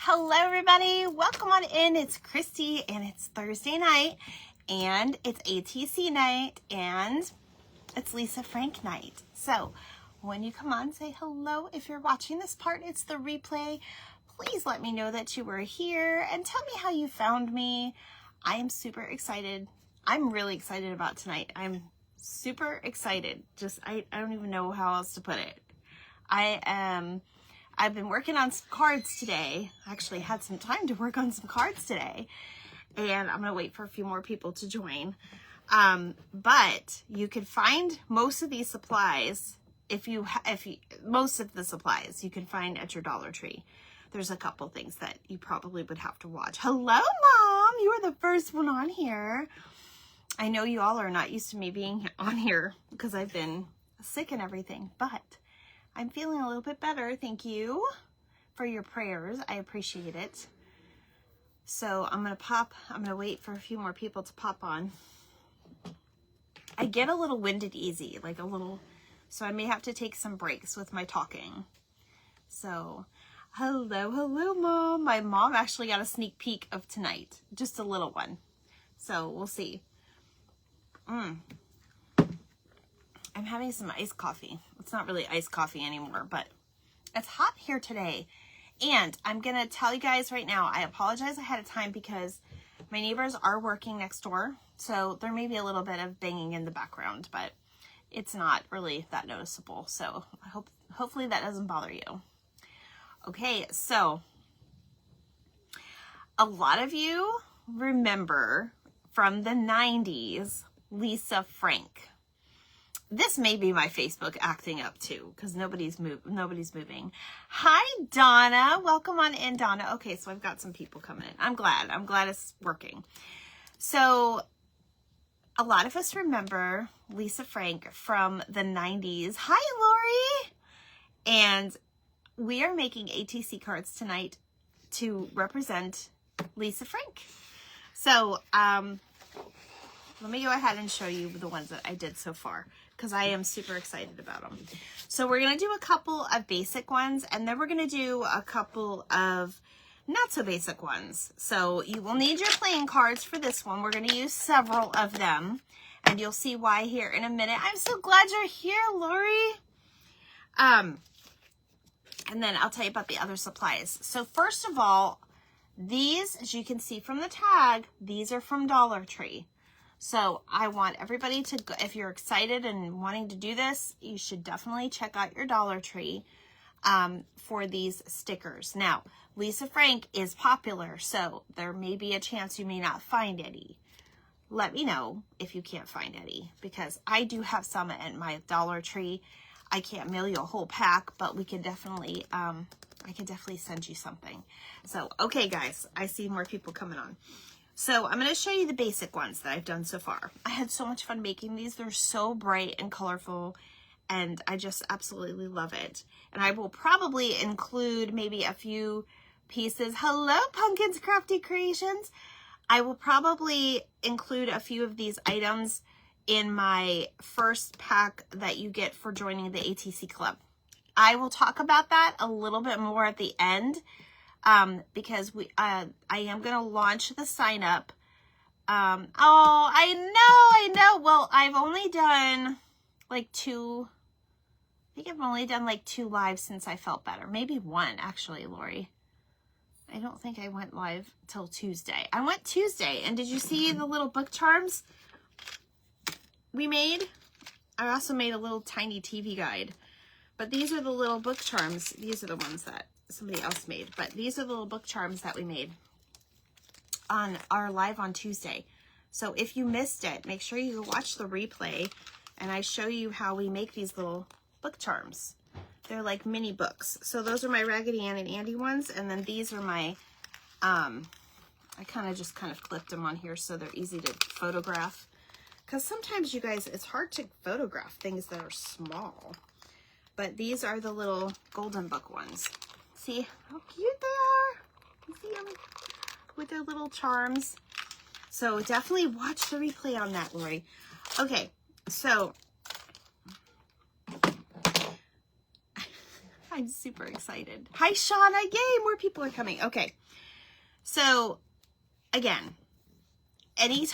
Hello everybody, welcome on in. It's Christy and it's Thursday night and it's ATC night and it's Lisa Frank night. So when you come on, say hello. If you're watching this part, it's the replay. Please let me know that you were here and tell me how you found me. I am super excited. I'm really excited about tonight. I'm super excited. I don't even know how else to put it. I've been working on some cards today. I actually had some time to work on some cards today. And I'm going to wait for a few more people to join. But you can find most of these supplies, most of the supplies you can find at your Dollar Tree. There's a couple things that you probably would have to watch. Hello, Mom! You are the first one on here. I know you all are not used to me being on here because I've been sick and everything, but I'm feeling a little bit better. Thank you for your prayers. I appreciate it. So I'm going to wait for a few more people to pop on. I get a little winded easy, so I may have to take some breaks with my talking. So, hello, Mom. My mom actually got a sneak peek of tonight, just a little one. So we'll see. I'm having some iced coffee. It's not really iced coffee anymore, but it's hot here today. And I'm going to tell you guys right now, I apologize ahead of time because my neighbors are working next door. So there may be a little bit of banging in the background, but it's not really that noticeable. So hopefully that doesn't bother you. Okay, so a lot of you remember from the 90s, Lisa Frank. This may be my Facebook acting up too, because nobody's moving. Hi, Donna. Welcome on in, Donna. Okay, so I've got some people coming in. I'm glad it's working. So a lot of us remember Lisa Frank from the 90s. Hi, Lori. And we are making ATC cards tonight to represent Lisa Frank. So let me go ahead and show you the ones that I did so far, because I am super excited about them. So we're going to do a couple of basic ones, and then we're going to do a couple of not so basic ones. So you will need your playing cards for this one. We're going to use several of them, and you'll see why here in a minute. I'm so glad you're here, Lori. And then I'll tell you about the other supplies. So first of all, these, as you can see from the tag, these are from Dollar Tree. So I want everybody to go, if you're excited and wanting to do this, you should definitely check out your Dollar Tree for these stickers. Now, Lisa Frank is popular, so there may be a chance you may not find any. Let me know if you can't find any, because I do have some at my Dollar Tree. I can't mail you a whole pack, but we can definitely, I can definitely send you something. So, okay, guys, I see more people coming on. So I'm going to show you the basic ones that I've done so far. I had so much fun making these. They're so bright and colorful, and I just absolutely love it. And I will probably include maybe a few pieces. Hello, Pumpkins Crafty Creations. I will probably include a few of these items in my first pack that you get for joining the ATC Club. I will talk about that a little bit more at the end. Because I am going to launch the sign up. Oh, I know. Well, I've only done like two lives since I felt better. Maybe one, actually, Lori. I don't think I went live till Tuesday. I went Tuesday, and did you see the little book charms we made? I also made a little tiny TV guide. But these are the little book charms. These are the ones that somebody else made, but these are the little book charms that we made on our live on Tuesday. So if you missed it, make sure you watch the replay, and I show you how we make these little book charms. They're like mini books. So those are my Raggedy Ann and Andy ones, and then these are my I kind of clipped them on here so they're easy to photograph, because sometimes, you guys, it's hard to photograph things that are small. But these are the little golden book ones. See how cute they are? You see them with their little charms? So definitely watch the replay on that, Lori. Okay, so I'm super excited. Hi, Shauna. Yay, more people are coming. Okay. So, again, any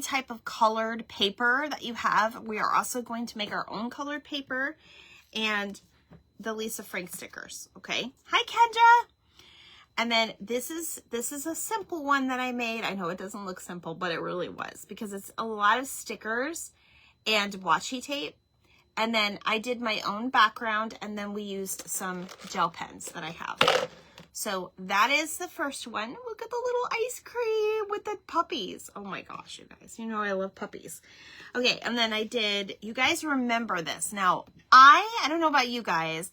type of colored paper that you have, we are also going to make our own colored paper and the Lisa Frank stickers. Okay. Hi, Kendra. And then this is a simple one that I made. I know it doesn't look simple, but it really was, because it's a lot of stickers and washi tape. And then I did my own background, and then we used some gel pens that I have. So that is the first one. Look at the little ice cream with the puppies. Oh my gosh, you guys, you know I love puppies. Okay, and then I did, you guys remember this. Now, I don't know about you guys,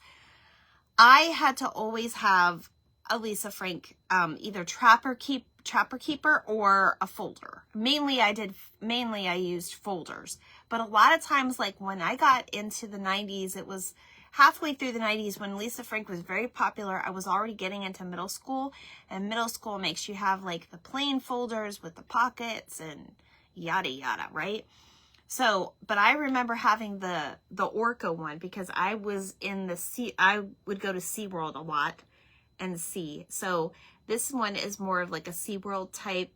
I had to always have a Lisa Frank, either Trapper Keeper or a folder. Mainly I used folders. But a lot of times, like when I got into the 90s, it was halfway through the 90s when Lisa Frank was very popular. I was already getting into middle school, and middle school makes you have like the plain folders with the pockets and yada yada, right? So, but I remember having the Orca one, because I was in the sea. I would go to SeaWorld a lot and see. So this one is more of like a SeaWorld type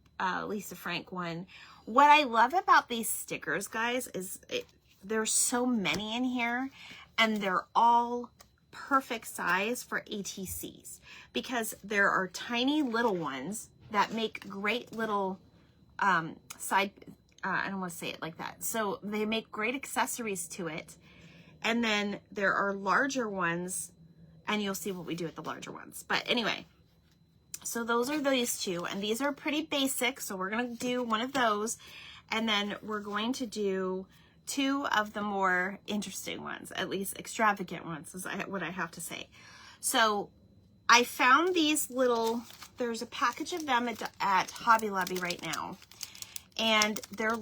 Lisa Frank one. What I love about these stickers, guys, is there's so many in here, and they're all perfect size for ATCs, because there are tiny little ones that make great little side, I don't want to say it like that. So they make great accessories to it. And then there are larger ones, and you'll see what we do with the larger ones. But anyway, so those are these two, and these are pretty basic. So we're going to do one of those, and then we're going to do two of the more interesting ones, at least extravagant ones, is what I have to say. So I found these little, there's a package of them at Hobby Lobby right now. And they're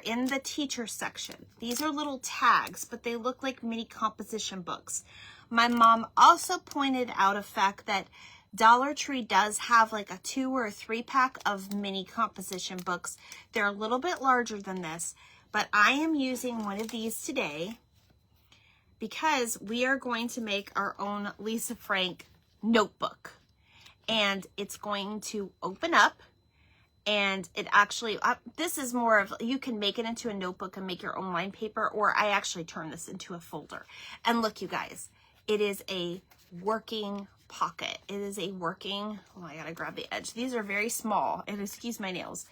in the teacher section. These are little tags, but they look like mini composition books. My mom also pointed out a fact that Dollar Tree does have like a 2 or 3 pack of mini composition books. They're a little bit larger than this, but I am using one of these today because we are going to make our own Lisa Frank notebook. And it's going to open up, and it actually, this is more of, you can make it into a notebook and make your own line paper, or I actually turn this into a folder. And look, you guys, it is a working pocket. It is a working, oh, I gotta grab the edge. These are very small, and excuse my nails.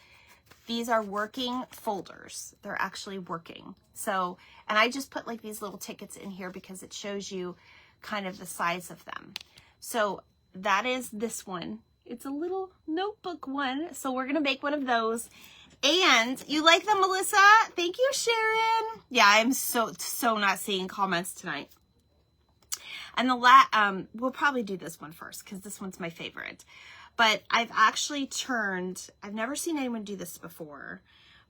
These are working folders. They're actually working. So, and I just put like these little tickets in here because it shows you kind of the size of them. So that is this one. It's a little notebook one. So we're going to make one of those. And you like them, Melissa? Thank you, Sharon. Yeah, I'm so not seeing comments tonight. And we'll probably do this one first because this one's my favorite. But I've actually I've never seen anyone do this before,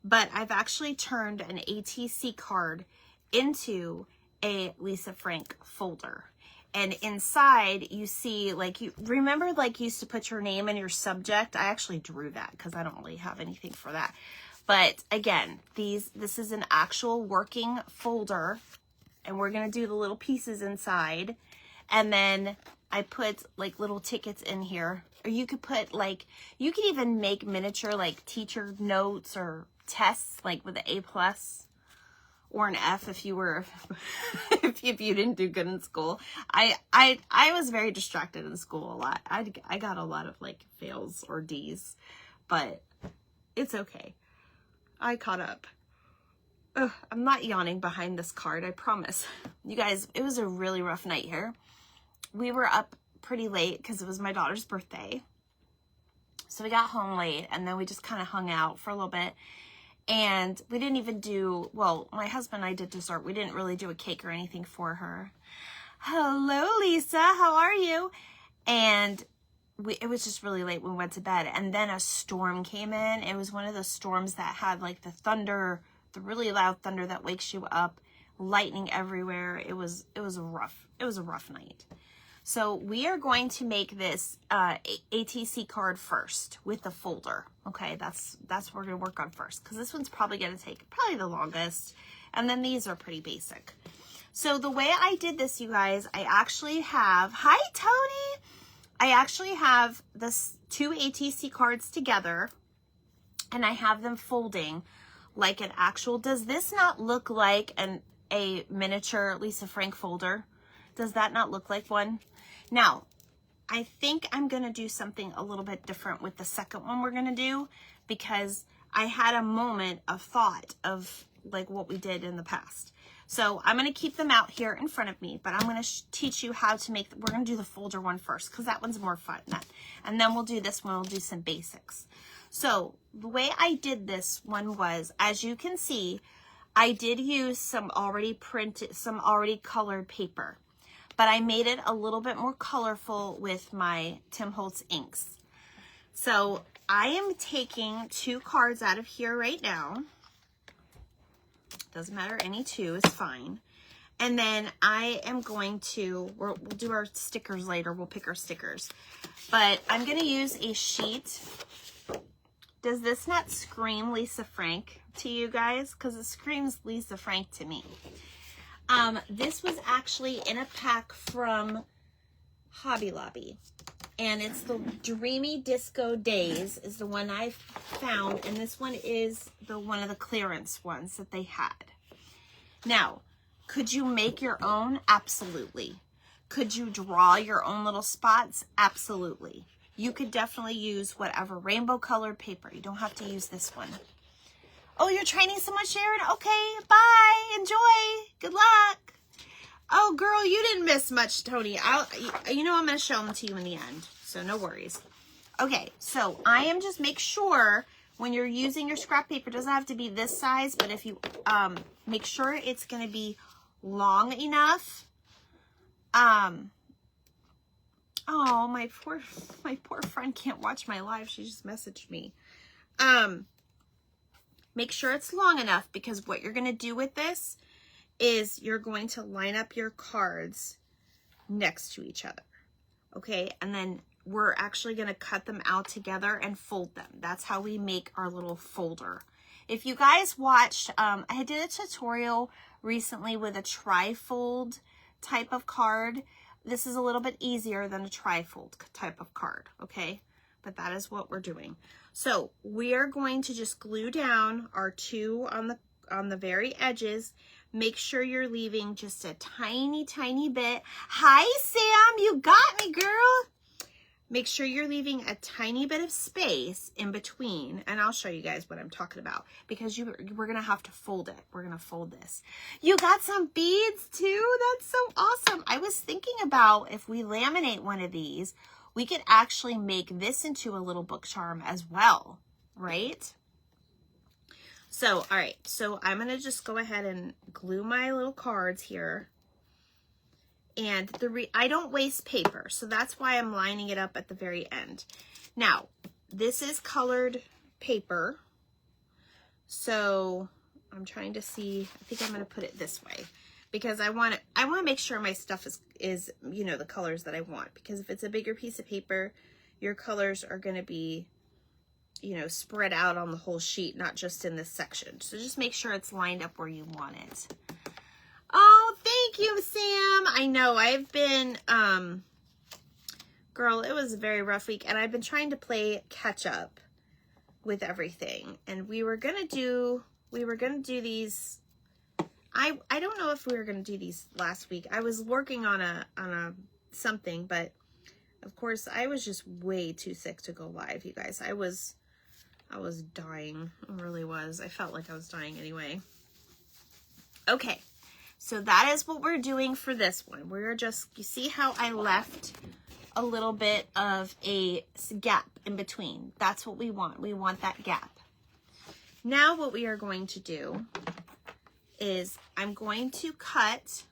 but I've actually turned an ATC card into a Lisa Frank folder. And inside you see, like, you remember, like, you used to put your name and your subject. I actually drew that because I don't really have anything for that. But again, this is an actual working folder, and we're going to do the little pieces inside. And then I put like little tickets in here, or you could put like, you could even make miniature like teacher notes or tests, like with an A+ or an F if you were, if you didn't do good in school. I was very distracted in school a lot. I got a lot of like fails or D's, but it's okay. I caught up. Ugh, I'm not yawning behind this card, I promise. You guys, it was a really rough night here. We were up pretty late because it was my daughter's birthday. So we got home late, and then we just kind of hung out for a little bit. And we didn't even do, well, my husband and I did dessert. We didn't really do a cake or anything for her. Hello, Lisa. How are you? And it was just really late when we went to bed. And then a storm came in. It was one of those storms that had like the thunder, the really loud thunder that wakes you up, lightning everywhere. It was a rough night. So we are going to make this ATC card first with the folder. Okay, that's what we're going to work on first, because this one's probably going to take the longest. And then these are pretty basic. So the way I did this, you guys, I actually have, hi Tony, I actually have this 2 ATC cards together, and I have them folding like an actual, does this not look like a miniature Lisa Frank folder? Does that not look like one? Now, I think I'm going to do something a little bit different with the second one we're going to do, because I had a moment of thought of like what we did in the past. So I'm going to keep them out here in front of me, but I'm going to teach you how to make, we're going to do the folder one first because that one's more fun. And then we'll do this one, we'll do some basics. So the way I did this one was, as you can see, I did use some already printed, some already colored paper, but I made it a little bit more colorful with my Tim Holtz inks. So I am taking 2 cards out of here right now. Doesn't matter, any 2 is fine. And then I am going to, we'll do our stickers later. We'll pick our stickers. But I'm going to use a sheet. Does this not scream Lisa Frank to you guys? Because it screams Lisa Frank to me. This was actually in a pack from Hobby Lobby. And it's the Dreamy Disco Days is the one I found. And this one is one of the clearance ones that they had. Now, could you make your own? Absolutely. Could you draw your own little spots? Absolutely. You could definitely use whatever rainbow colored paper. You don't have to use this one. Oh, you're training so much, Sharon? Okay, bye. Enjoy. Good luck. Oh, girl, you didn't miss much, Tony. You know I'm going to show them to you in the end, so no worries. Okay, so I am just make sure when you're using your scrap paper, it doesn't have to be this size, but if you make sure it's going to be long enough. Oh, my poor friend can't watch my live. She just messaged me. Make sure it's long enough, because what you're going to do with this is you're going to line up your cards next to each other. Okay, and then we're actually going to cut them out together and fold them. That's how we make our little folder. If you guys watched, I did a tutorial recently with a tri-fold type of card. This is a little bit easier than a tri-fold type of card, okay? But that is what we're doing. So we are going to just glue down our 2 on the very edges. Make sure you're leaving just a tiny, tiny bit. Hi, Sam, you got me, girl. Make sure you're leaving a tiny bit of space in between, and I'll show you guys what I'm talking about, because we're going to have to fold it. We're going to fold this. You got some beads too? That's so awesome. I was thinking about if we laminate one of these, we could actually make this into a little book charm as well, right? So, all right, so I'm going to just go ahead and glue my little cards here. And I don't waste paper, so that's why I'm lining it up at the very end. Now, this is colored paper, so I'm trying to see. I think I'm going to put it this way, because I want to make sure my stuff is you know, the colors that I want. Because if it's a bigger piece of paper, your colors are going to be, you know, spread out on the whole sheet, not just in this section. So just make sure it's lined up where you want it. Oh, thank you, Sam. I know I've been, girl, it was a very rough week, and I've been trying to play catch up with everything. And we were going to do these. I don't know if we were going to do these last week. I was working on a something, but of course I was just way too sick to go live, you guys. I was dying. I really was. I felt like I was dying anyway. Okay. So that is what we're doing for this one. We're just, you see how I left a little bit of a gap in between. That's what we want. We want that gap. Now what we are going to do is I'm going to cut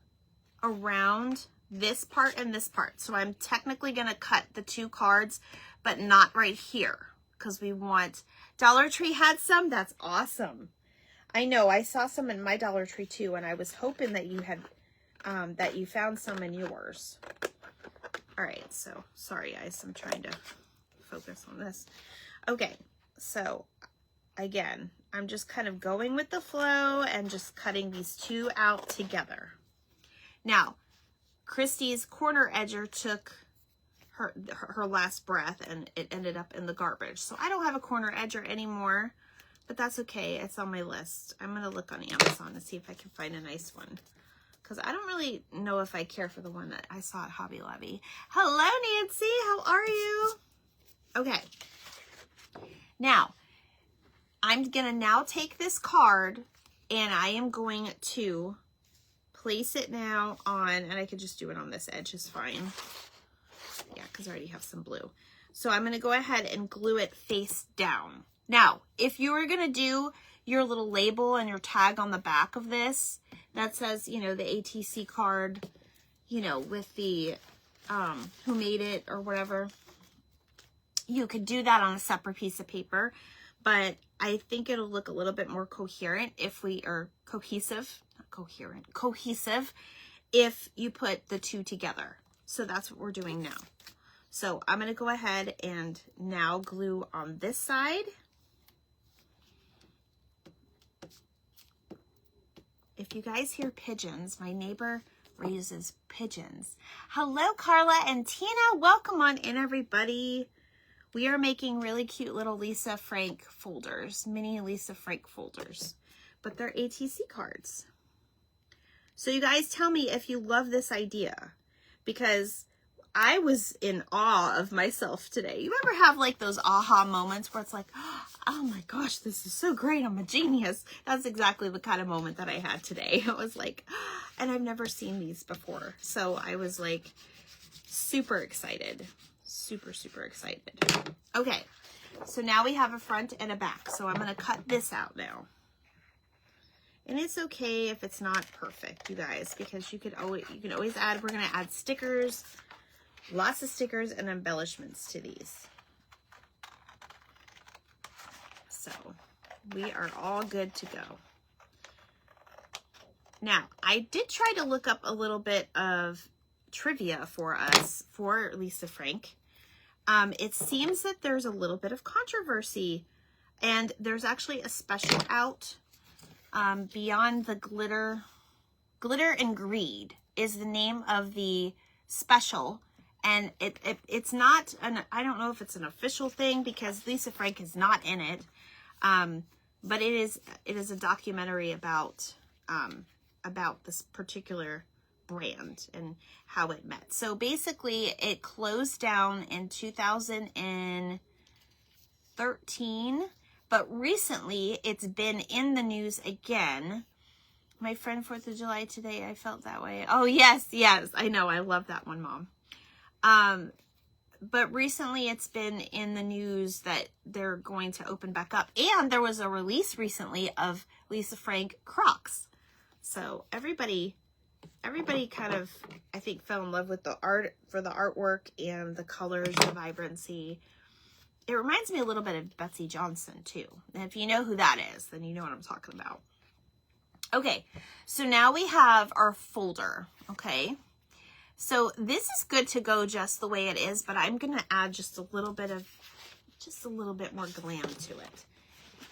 around this part and this part. So I'm technically going to cut the 2 cards, but not right here, because we want, Dollar Tree had some. That's awesome. I know, I saw some in my Dollar Tree too, and I was hoping that you had, that you found some in yours. All right, so sorry guys, I'm trying to focus on this. Okay, so again, I'm just kind of going with the flow and just cutting these 2 out together. Now, Christy's corner edger took her last breath and it ended up in the garbage. So I don't have a corner edger anymore, but that's okay. It's on my list. I'm going to look on Amazon to see if I can find a nice one, because I don't really know if I care for the one that I saw at Hobby Lobby. Hello, Nancy. How are you? Okay. Now, I'm going to now take this card and I am going to place it now on, and I could just do it on this edge is fine. Yeah, because I already have some blue. So I'm going to go ahead and glue it face down. Now, if you were going to do your little label and your tag on the back of this that says, you know, the ATC card, you know, with the who made it or whatever, you could do that on a separate piece of paper. But I think it'll look a little bit more coherent if we are cohesive, not coherent, cohesive if you put the two together. So that's what we're doing now. So I'm going to go ahead and now glue on this side. If you guys hear pigeons, my neighbor raises pigeons. Hello, Carla and Tina. Welcome on in, everybody. We are making really cute little Lisa Frank folders, mini Lisa Frank folders, but they're ATC cards. So you guys tell me if you love this idea, because I was in awe of myself today. You ever have like those aha moments where it's like, oh my gosh, this is so great. I'm a genius. That's exactly the kind of moment that I had today. It was like, and I've never seen these before. So I was like super excited. Super, super excited. Okay, so now we have a front and a back. So I'm going to cut this out now. And it's okay if it's not perfect, you guys, because you can always add, we're going to add stickers, lots of stickers and embellishments to these. So we are all good to go. Now, I did try to look up a little bit of trivia for us, for Lisa Frank. It seems that there's a little bit of controversy, and there's actually a special out. Beyond the Glitter and Greed is the name of the special, and it's not an, I don't know if it's an official thing because Lisa Frank is not in it, but it is a documentary about this particular brand and how it met. So basically it closed down in 2013, but recently it's been in the news again. My friend 4th of July today, I felt that way. Oh yes, I know, I love that one, Mom. But recently it's been in the news that they're going to open back up, and there was a release recently of Lisa Frank Crocs. So everybody kind of, I think, fell in love with the art, for the artwork and the colors, the vibrancy. It reminds me a little bit of Betsy Johnson too. And if you know who that is, then you know what I'm talking about. Okay, so now we have our folder, okay? So this is good to go just the way it is, but I'm gonna add just a little bit more glam to it.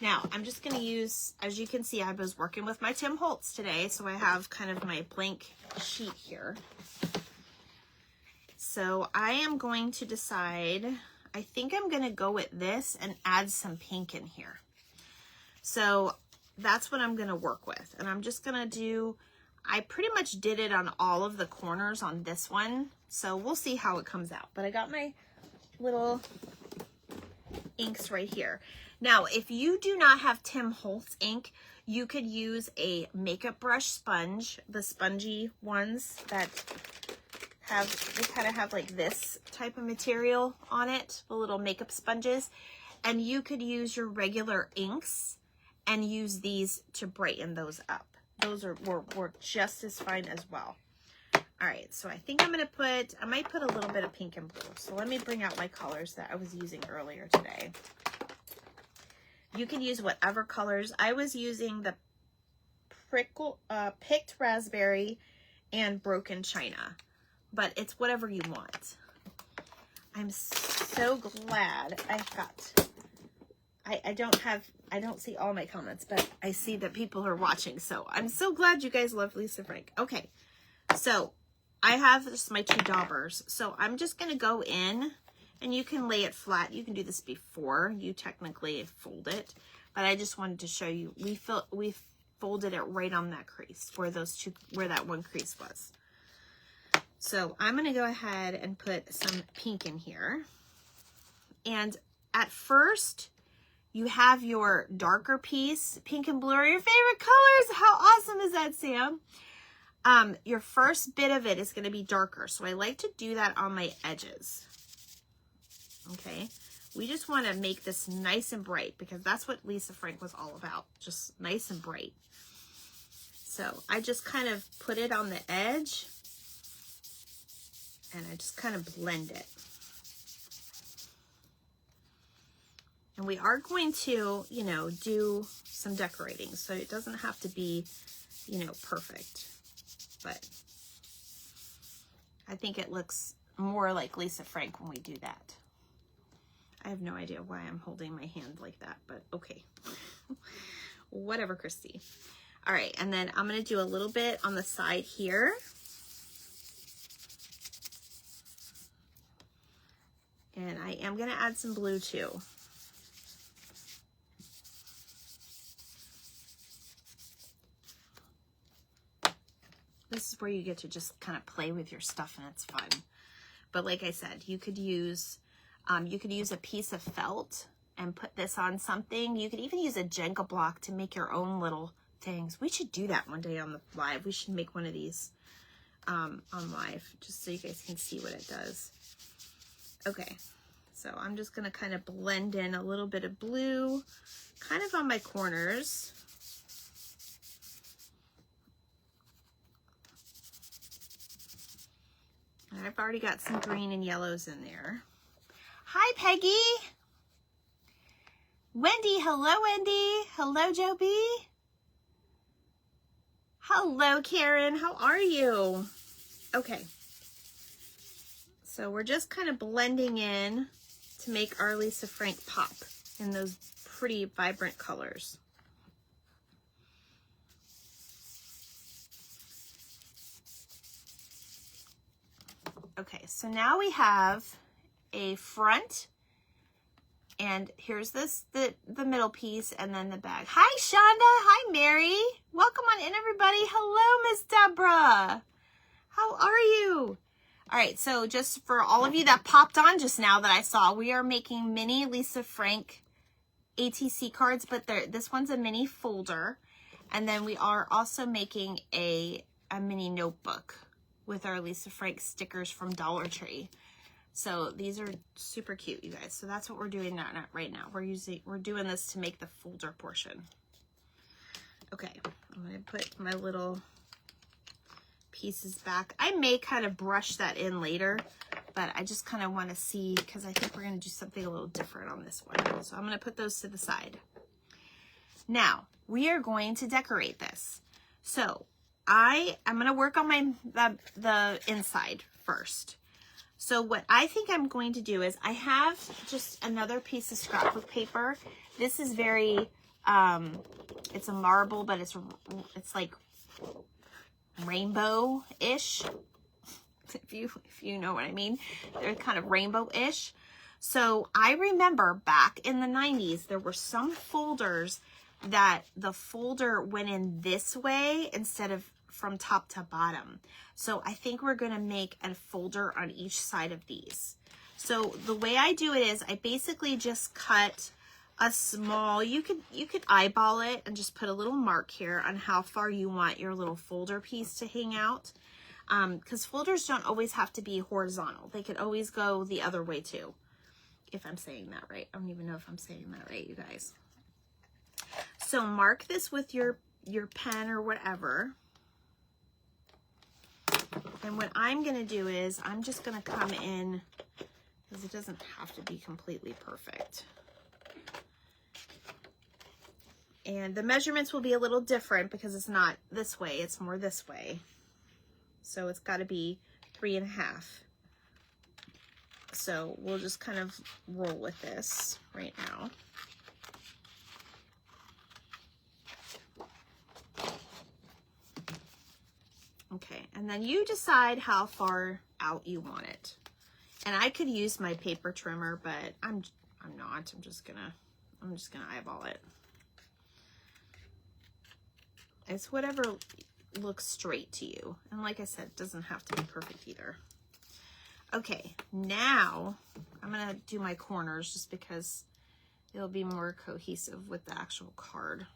Now, I'm just going to use, as you can see, I was working with my Tim Holtz today, so I have kind of my blank sheet here. So I am going to decide, I think I'm going to go with this and add some pink in here. So that's what I'm going to work with. And I'm just going to do, I pretty much did it on all of the corners on this one. So we'll see how it comes out. But I got my little inks right here. Now, if you do not have Tim Holtz ink, you could use a makeup brush sponge, the spongy ones that they kind of have like this type of material on it, the little makeup sponges. And you could use your regular inks and use these to brighten those up. Those work just as fine as well. All right, so I think I might put a little bit of pink and blue. So let me bring out my colors that I was using earlier today. You can use whatever colors. I was using the picked raspberry and broken china, but it's whatever you want. I'm so glad I don't see all my comments, but I see that people are watching. So I'm so glad you guys love Lisa Frank. Okay. So I have just my 2 daubers. So I'm just going to go in, and you can lay it flat. You can do this before you technically fold it, but I just wanted to show you. We folded it right on that crease where that one crease was. So I'm going to go ahead and put some pink in here. And at first, you have your darker piece. Pink and blue are your favorite colors. How awesome is that, Sam? Your first bit of it is going to be darker. So I like to do that on my edges. Okay. We just want to make this nice and bright because that's what Lisa Frank was all about. Just nice and bright. So I just kind of put it on the edge. And I just kind of blend it. And we are going to, you know, do some decorating. So it doesn't have to be, you know, perfect. But I think it looks more like Lisa Frank when we do that. I have no idea why I'm holding my hand like that, but okay. Whatever, Christy. All right, and then I'm going to do a little bit on the side here. And I am going to add some blue too. This is where you get to just kind of play with your stuff, and it's fun. But like I said, you could use a piece of felt and put this on something. You could even use a Jenga block to make your own little things. We should do that one day on the live. We should make one of these on live, just so you guys can see what it does. Okay, so I'm just going to kind of blend in a little bit of blue, kind of on my corners. And I've already got some green and yellows in there. Hi, Peggy. Wendy, hello, Wendy. Hello, Joe B. Hello, Karen. How are you? Okay. So we're just kind of blending in to make our Lisa Frank pop in those pretty vibrant colors. Okay, so now we have a front, and here's the middle piece, and then the bag. Hi, Shonda. Hi, Mary. Welcome on in, everybody. Hello, Miss Deborah. How are you? All right, so just for all of you that popped on just now that I saw, we are making mini Lisa Frank ATC cards, but this one's a mini folder, and then we are also making a mini notebook with our Lisa Frank stickers from Dollar Tree. So these are super cute, you guys. So that's what we're doing right now. We're doing this to make the folder portion. Okay, I'm gonna put my little pieces back. I may kind of brush that in later, but I just kind of want to see, because I think we're gonna do something a little different on this one. So I'm gonna put those to the side. Now, we are going to decorate this. So I'm going to work on the inside first. So what I think I'm going to do is I have just another piece of scrapbook paper. This is very, it's a marble, but it's like rainbow-ish, if you know what I mean. They're kind of rainbow-ish. So I remember back in the 90s, there were some folders that the folder went in this way instead of from top to bottom. So I think we're going to make a folder on each side of these. So the way I do it is I basically just cut a small, you could eyeball it and just put a little mark here on how far you want your little folder piece to hang out. Because folders don't always have to be horizontal. They could always go the other way too. If I'm saying that right. I don't even know if I'm saying that right, you guys. So mark this with your pen or whatever. And what I'm going to do is I'm just going to come in, because it doesn't have to be completely perfect. And the measurements will be a little different because it's not this way, it's more this way. So it's got to be 3.5. So we'll just kind of roll with this right now. Okay, and then you decide how far out you want it. And I could use my paper trimmer, but I'm not. I'm just gonna eyeball it. It's whatever looks straight to you. And like I said, it doesn't have to be perfect either. Okay, now I'm gonna do my corners just because it'll be more cohesive with the actual card.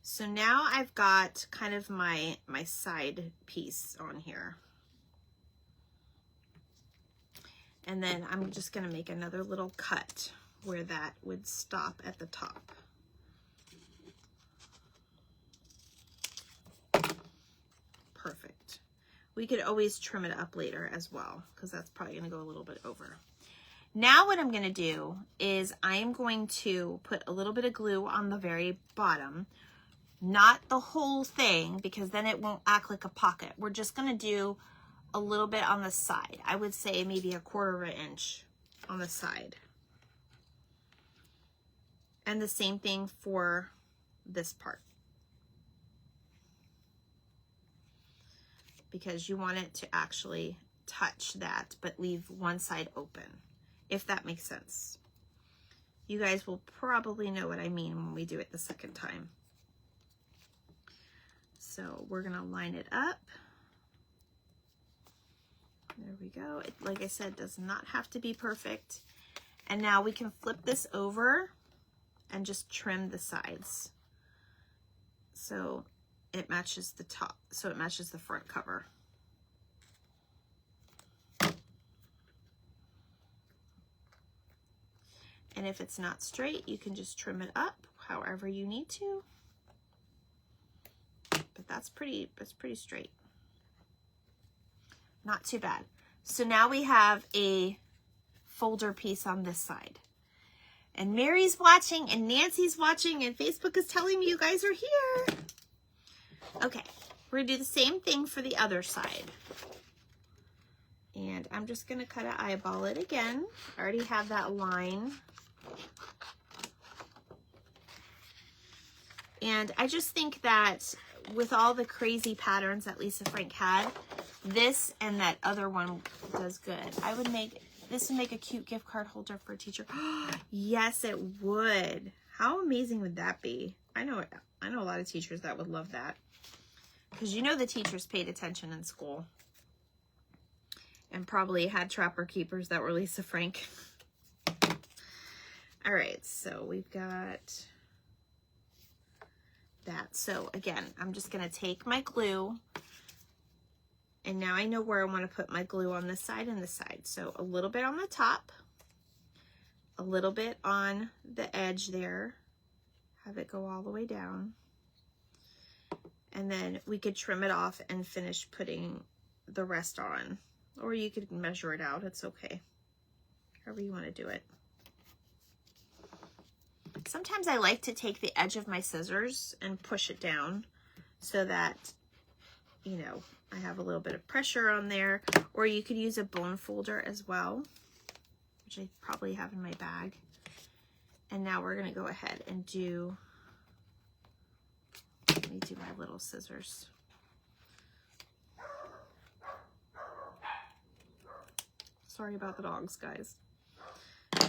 So now I've got kind of my side piece on here. And then I'm just gonna make another little cut where that would stop at the top. Perfect. We could always trim it up later as well, because that's probably gonna go a little bit over. Now what I'm gonna do is I am going to put a little bit of glue on the very bottom, not the whole thing, because then it won't act like a pocket. We're just gonna do a little bit on the side. I would say maybe 1/4 inch on the side. And the same thing for this part, because you want it to actually touch that, but leave one side open, if that makes sense. You guys will probably know what I mean when we do it the second time. So we're gonna line it up. There we go. It, like I said, does not have to be perfect. And now we can flip this over and just trim the sides so it matches the top, so it matches the front cover. And if it's not straight, you can just trim it up however you need to. But that's pretty straight. Not too bad. So now we have a folder piece on this side. And Mary's watching, and Nancy's watching, and Facebook is telling me you guys are here. Okay, we're gonna do the same thing for the other side. And I'm just gonna kind of eyeball it again. I already have that line. And I just think that with all the crazy patterns that Lisa Frank had, this and that other one does good. This would make a cute gift card holder for a teacher. Yes, it would. How amazing would that be? I know a lot of teachers that would love that, because you know the teachers paid attention in school and probably had trapper keepers that were Lisa Frank. All right, so we've got that. So again, I'm just gonna take my glue, and now I know where I want to put my glue on this side and this side. So a little bit on the top, a little bit on the edge there, have it go all the way down, and then we could trim it off and finish putting the rest on, or you could measure it out. It's okay, however you want to do it. Sometimes I like to take the edge of my scissors and push it down so that, you know, I have a little bit of pressure on there. Or you could use a bone folder as well, which I probably have in my bag. And now we're going to go ahead and do, let me do my little scissors. Sorry about the dogs, guys.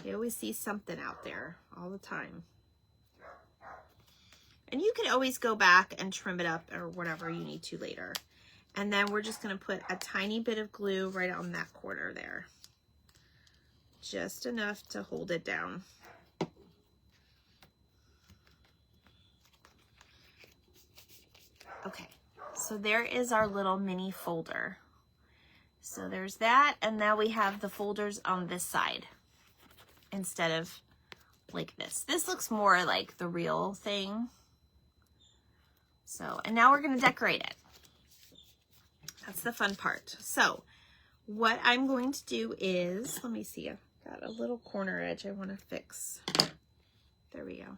You always see something out there all the time. And you can always go back and trim it up or whatever you need to later. And then we're just going to put a tiny bit of glue right on that corner there. Just enough to hold it down. Okay, so there is our little mini folder. So there's that, and now we have the folders on this side instead of like this. This looks more like the real thing. So, and now we're going to decorate it. That's the fun part. So what I'm going to do is, let me see, I've got a little corner edge I want to fix. There we go.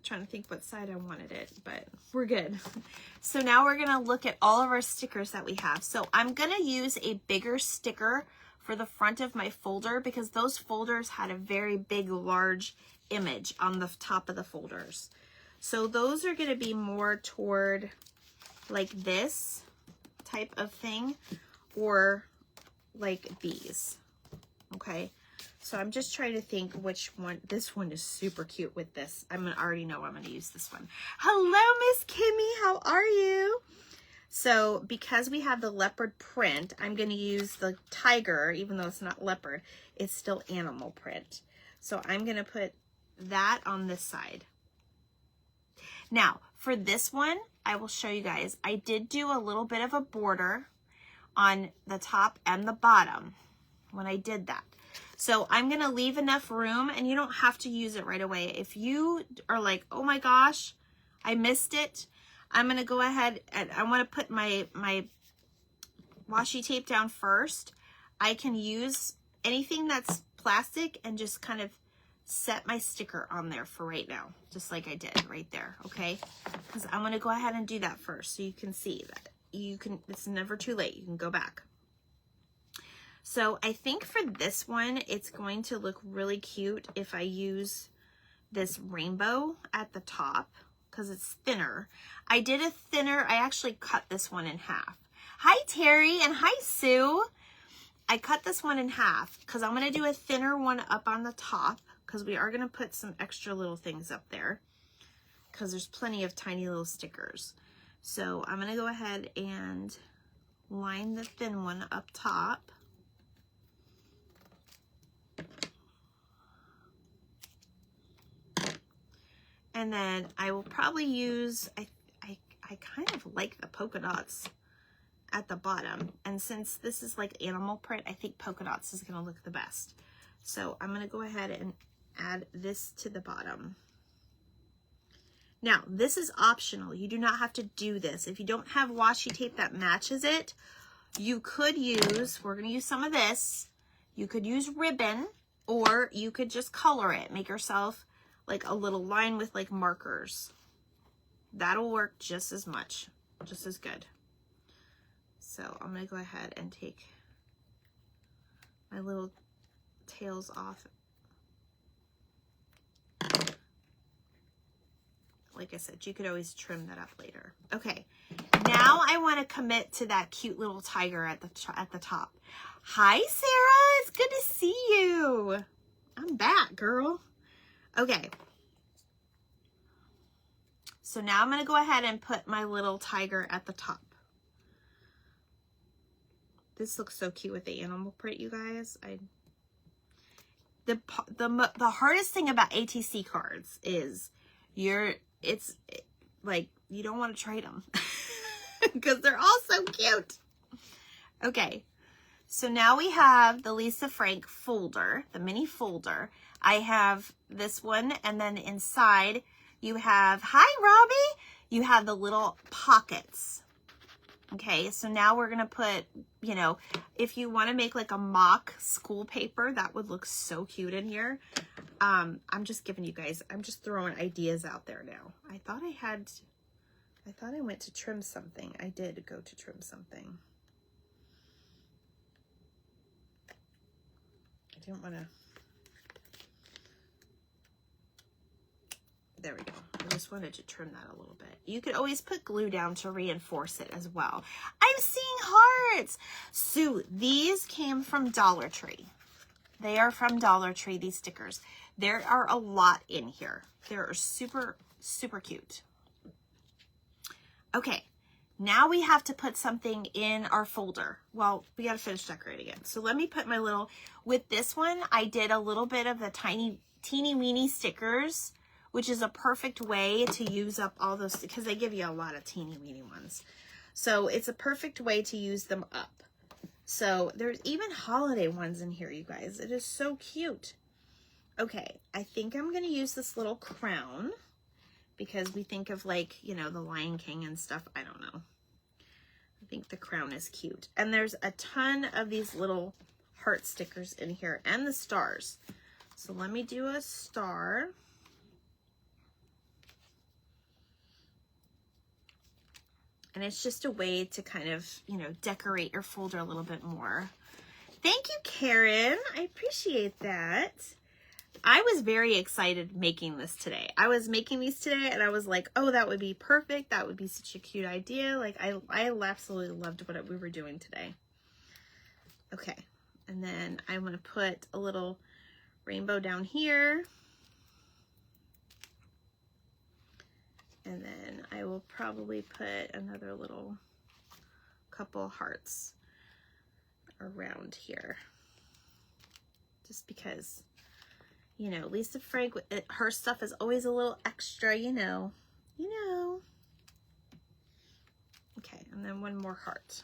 Trying to think what side I wanted it, but we're good. So now we're going to look at all of our stickers that we have. So I'm going to use a bigger sticker for the front of my folder, because those folders had a very big, large image on the top of the folders. So those are going to be more toward like this type of thing or like these. Okay. So I'm just trying to think which one. This one is super cute with this. I already know I'm going to use this one. Hello, Miss Kimmy. How are you? So because we have the leopard print, I'm going to use the tiger, even though it's not leopard, it's still animal print. So I'm going to put that on this side. Now, for this one, I will show you guys. I did do a little bit of a border on the top and the bottom when I did that. So I'm going to leave enough room, and you don't have to use it right away. If you are like, oh my gosh, I missed it, I'm going to go ahead and I want to put my washi tape down first. I can use anything that's plastic and just kind of set my sticker on there for right now, just like I did right there, okay? Because I'm going to go ahead and do that first so you can see that it's never too late. You can go back. So I think for this one, it's going to look really cute if I use this rainbow at the top because it's thinner. I did a thinner, I actually cut this one in half. Hi, Terry, and hi, Sue. I cut this one in half because I'm going to do a thinner one up on the top because we are going to put some extra little things up there because there's plenty of tiny little stickers. So I'm going to go ahead and line the thin one up top. And then I will probably use, I kind of like the polka dots at the bottom. And since this is like animal print, I think polka dots is going to look the best. So I'm going to go ahead and add this to the bottom. Now, this is optional. You do not have to do this. If you don't have washi tape that matches it, you could use, we're going to use some of this. You could use ribbon, or you could just color it. Make yourself like a little line with like markers. That'll work just as much, just as good. So I'm going to go ahead and take my little tails off. Like I said, you could always trim that up later. Okay, now I want to commit to that cute little tiger at the top. Hi, Sarah. It's good to see you. I'm back, girl. Okay. So now I'm going to go ahead and put my little tiger at the top. This looks so cute with the animal print, you guys. The hardest thing about ATC cards is it's like you don't want to trade them because they're all so cute. Okay. So now we have the Lisa Frank folder, the mini folder. I have this one, and then inside you have, hi, Robbie, you have the little pockets. Okay, so now we're going to put, you know, if you want to make like a mock school paper, that would look so cute in here. I'm just giving you guys, I'm just throwing ideas out there now. I thought I went to trim something. I did go to trim something. I didn't want to. There we go. I just wanted to trim that a little bit. You could always put glue down to reinforce it as well. I'm seeing hearts. So these came from Dollar Tree. They are from Dollar Tree, these stickers. There are a lot in here. They're super, super cute. Okay, now we have to put something in our folder. Well, we got to finish decorating it. So let me put my little, with this one, I did a little bit of the teeny weeny stickers, which is a perfect way to use up all those, because they give you a lot of teeny weeny ones. So it's a perfect way to use them up. So there's even holiday ones in here, you guys. It is so cute. Okay, I think I'm going to use this little crown because we think of like, you know, the Lion King and stuff. I don't know. I think the crown is cute. And there's a ton of these little heart stickers in here and the stars. So let me do a star. And it's just a way to kind of, you know, decorate your folder a little bit more. Thank you, Karen. I appreciate that. I was very excited making this today. I was making these today and I was like, oh, that would be perfect. That would be such a cute idea. Like I absolutely loved what we were doing today. Okay. And then I'm going to put a little rainbow down here. And then I will probably put another little couple hearts around here. Just because, you know, Lisa Frank, her stuff is always a little extra, you know. Okay, and then one more heart.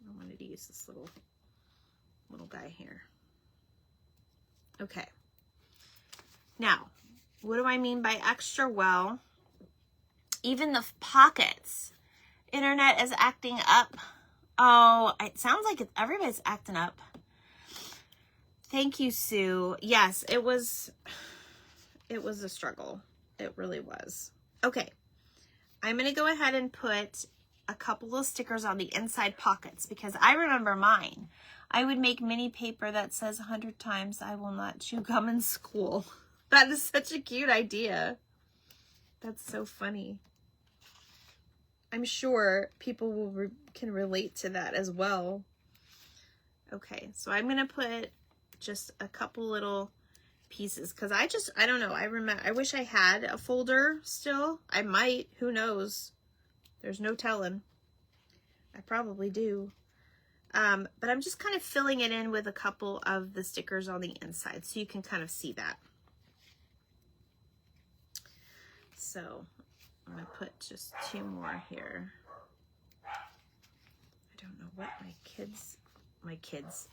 I wanted to use this little guy here. Okay. Now, what do I mean by extra? Well, even the pockets. Internet is acting up. Oh, it sounds like everybody's acting up. Thank you, Sue. Yes, it was a struggle. It really was. Okay. I'm going to go ahead and put a couple of stickers on the inside pockets because I remember mine. I would make mini paper that says 100 times, I will not chew gum in school. That is such a cute idea. That's so funny. I'm sure people can relate to that as well. Okay, so I'm going to put just a couple little pieces because I don't know. I wish I had a folder still. I might. Who knows? There's no telling. I probably do. But I'm just kind of filling it in with a couple of the stickers on the inside so you can kind of see that. So I'm going to put just 2 more here. I don't know what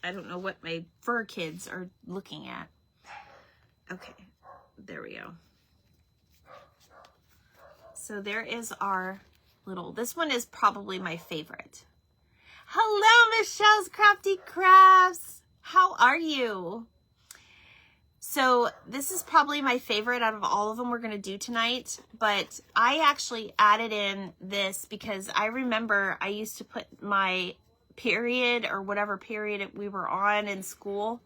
I don't know what my fur kids are looking at. Okay, there we go. So there is our little, this one is probably my favorite. Hello, Michelle's Crafty Crafts. How are you? So this is probably my favorite out of all of them we're going to do tonight, but I actually added in this because I remember I used to put my period or whatever period we were on in school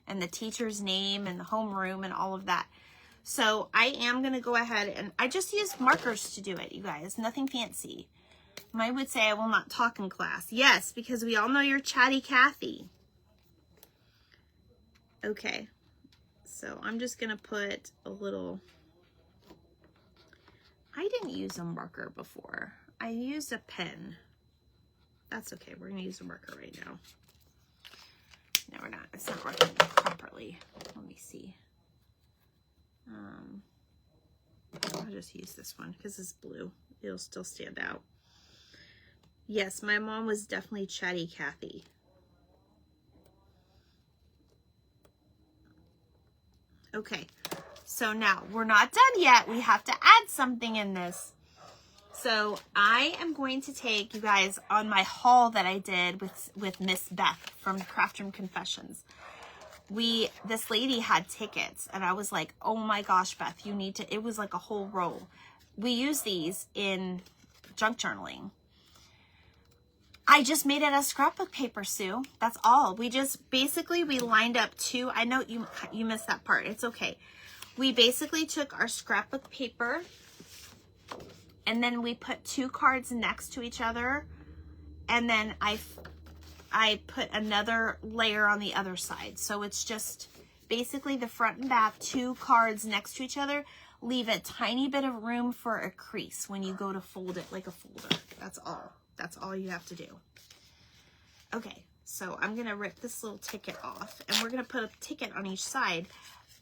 and the teacher's name and the homeroom and all of that. So I am going to go ahead and I just used markers to do it, you guys. Nothing fancy. Mine would say I will not talk in class. Yes, because we all know you're chatty Kathy. Okay. So I'm just going to put a little, I didn't use a marker before. I used a pen. That's okay. We're going to use a marker right now. No, we're not. It's not working properly. Let me see. I'll just use this one because it's blue. It'll still stand out. Yes, my mom was definitely chatty Kathy. Okay, so now we're not done yet. We have to add something in this. So I am going to take you guys on my haul that I did with Miss Beth from Craft Room Confessions. This lady had tickets and I was like, oh my gosh, Beth, you need to, it was like a whole roll. We use these in junk journaling. I just made it as scrapbook paper, Sue. That's all. We lined up 2. I know you missed that part. It's okay. We basically took our scrapbook paper and then we put 2 cards next to each other. And then I put another layer on the other side. So it's just basically the front and back, 2 cards next to each other. Leave a tiny bit of room for a crease when you go to fold it like a folder. That's all. That's all you have to do. Okay, so I'm going to rip this little ticket off, and we're going to put a ticket on each side.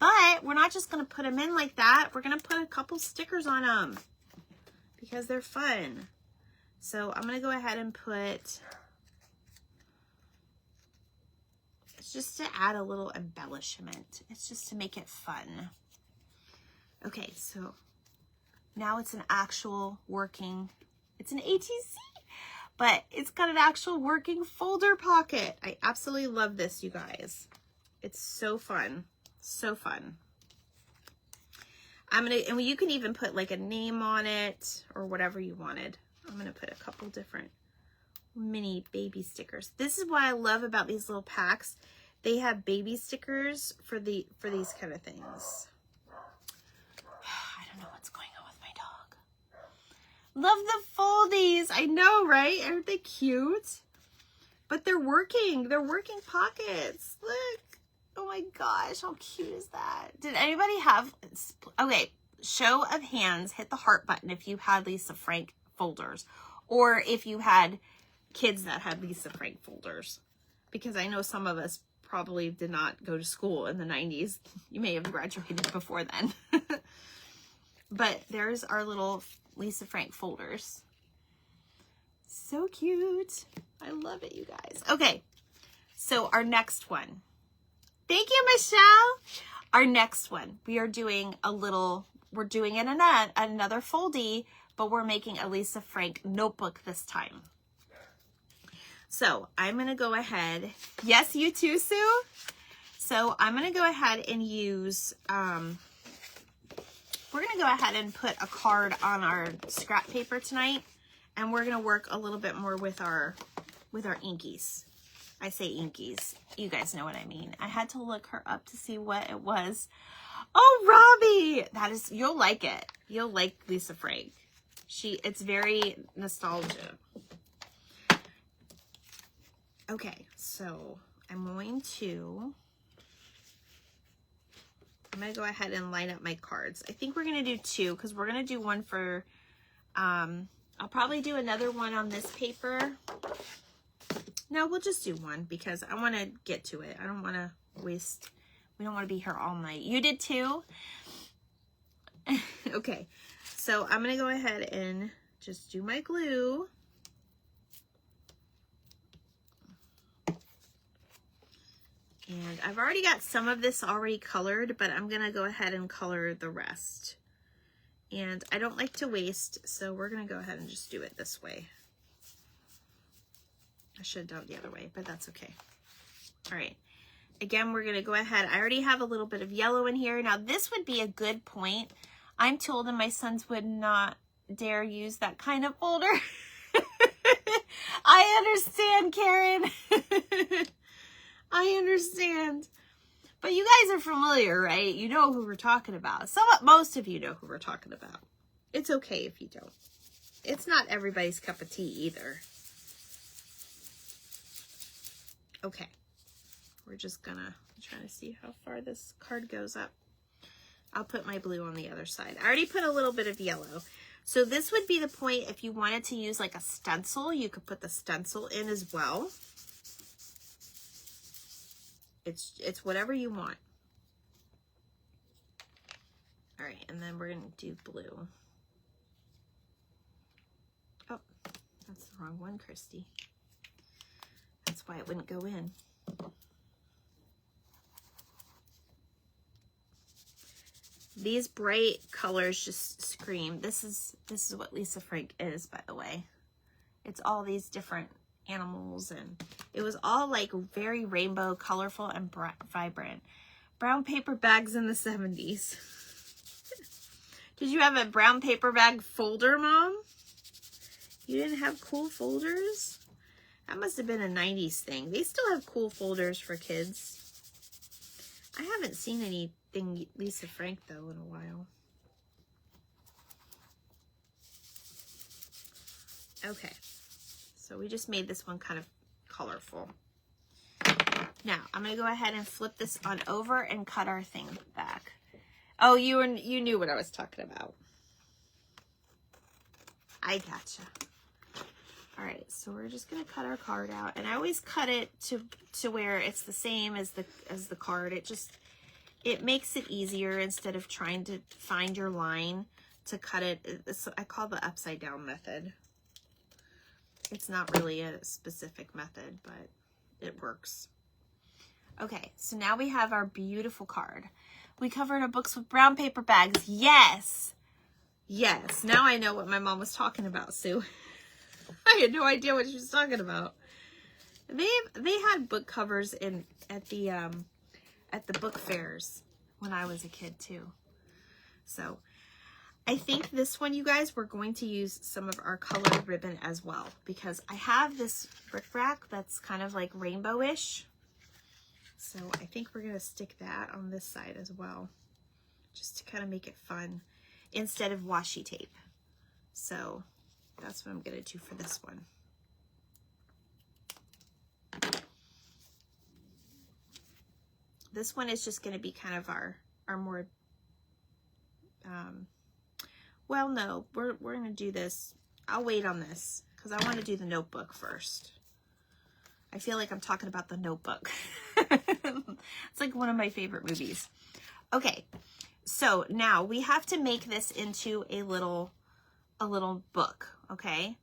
But we're not just going to put them in like that. We're going to put a couple stickers on them because they're fun. So I'm going to go ahead and put, it's just to add a little embellishment. It's just to make it fun. Okay, so now it's an actual working, it's an ATC, but it's got an actual working folder pocket. I absolutely love this, you guys. It's so fun. So fun. And you can even put like a name on it or whatever you wanted. I'm going to put a couple different mini baby stickers. This is what I love about these little packs. They have baby stickers for these kind of things. Love the foldies. I know, right? Aren't they cute? But they're working. They're working pockets. Look. Oh my gosh, how cute is that? Did anybody have, okay, show of hands, hit the heart button if you had Lisa Frank folders, or if you had kids that had Lisa Frank folders, because I know some of us probably did not go to school in the 90s. You may have graduated before then. But there's our little Lisa Frank folders. So cute. I love it, you guys. Okay, so our next one. Thank you, Michelle. Our next one, we are doing a little, we're doing it in another foldie, but we're making a Lisa Frank notebook this time. So I'm going to go ahead. Yes, you too, Sue. So I'm going to go ahead and use, we're going to go ahead and put a card on our scrap paper tonight. And we're going to work a little bit more with our inkies. I say inkies. You guys know what I mean. I had to look her up to see what it was. Oh, Robbie! That is, you'll like it. You'll like Lisa Frank. It's very nostalgia. Okay, so I'm going to go ahead and line up my cards. I think we're going to do two, because we're going to do one for, I'll probably do another one on this paper. No, we'll just do one because I want to get to it. I don't want to waste, we don't want to be here all night. You did too? Okay, so I'm going to go ahead and just do my glue. And I've already got some of this already colored, but I'm going to go ahead and color the rest. And I don't like to waste, so we're going to go ahead and just do it this way. I should have done it the other way, but that's okay. All right. Again, we're going to go ahead. I already have a little bit of yellow in here. Now, this would be a good point. I'm too old and my sons would not dare use that kind of folder. I understand, Karen. I understand. But you guys are familiar, right? You know who we're talking about. Most of you know who we're talking about. It's okay if you don't. It's not everybody's cup of tea either. Okay. We're just gonna try to see how far this card goes up. I'll put my blue on the other side. I already put a little bit of yellow. So this would be the point if you wanted to use like a stencil, you could put the stencil in as well. It's whatever you want. All right, and then we're gonna do blue. Oh, that's the wrong one, Christy. That's why it wouldn't go in. These bright colors just scream. This is what Lisa Frank is, by the way. It's all these different animals, and it was all like very rainbow, colorful, and vibrant. Brown paper bags in the 70s. Did you have a brown paper bag folder, Mom? You didn't have cool folders? That must have been a 90s thing. They still have cool folders for kids. I haven't seen anything Lisa Frank, though, in a while. Okay. So we just made this one kind of colorful. Now, I'm going to go ahead and flip this on over and cut our thing back. Oh, you knew what I was talking about. I gotcha. All right, so we're just going to cut our card out, and I always cut it to where it's the same as the card. It makes it easier instead of trying to find your line to cut it. I call the upside down method. It's not really a specific method, but it works. Okay, so now we have our beautiful card. We covered our books with brown paper bags. Yes. Yes. Now I know what my mom was talking about, Sue. I had no idea what she was talking about. They had book covers at the book fairs when I was a kid too. So I think this one, you guys, we're going to use some of our colored ribbon as well, because I have this rickrack that's kind of like rainbowish. So I think we're going to stick that on this side as well, just to kind of make it fun instead of washi tape. So That's what I'm gonna do for this one. This one is just gonna be kind of our more, well, no, we're gonna do this. I'll wait on this because I want to do the notebook first. I feel like I'm talking about the Notebook. It's like one of my favorite movies. Okay, so now we have to make this into a little book, okay?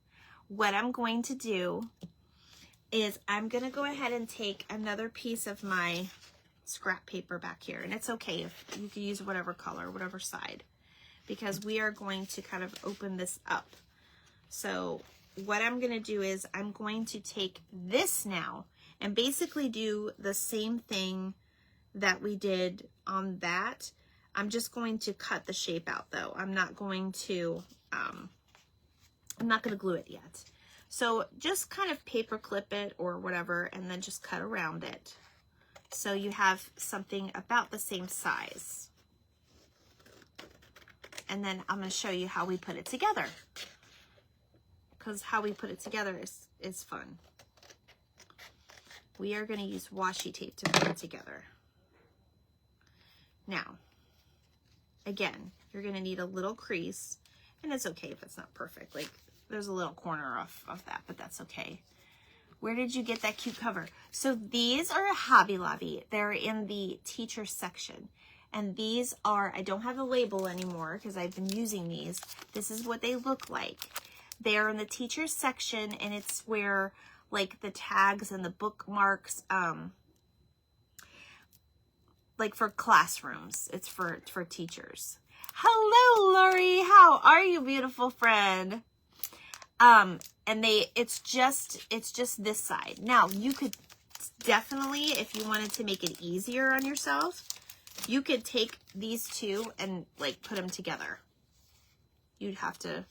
What I'm going to do is I'm going to go ahead and take another piece of my scrap paper back here. And it's okay if you can use whatever color, whatever side, because we are going to kind of open this up. So what I'm going to do is I'm going to take this now and basically do the same thing that we did on that. I'm just going to cut the shape out though. I'm not going to glue it yet. So just kind of paper clip it or whatever, and then just cut around it. So you have something about the same size. And then I'm going to show you how we put it together, because how we put it together is fun. We are going to use washi tape to put it together. Now, again, you're going to need a little crease, and it's okay if it's not perfect. Like, there's a little corner of that, but that's okay. Where did you get that cute cover? So these are a Hobby Lobby. They're in the teacher section. And these are, I don't have the label anymore because I've been using these. This is what they look like. They're in the teacher section, and it's where like the tags and the bookmarks, like for classrooms. It's for teachers. Hello, Lori. How are you, beautiful friend? And it's just this side. Now, you could definitely, if you wanted to make it easier on yourself, you could take these two and like put them together. You'd have to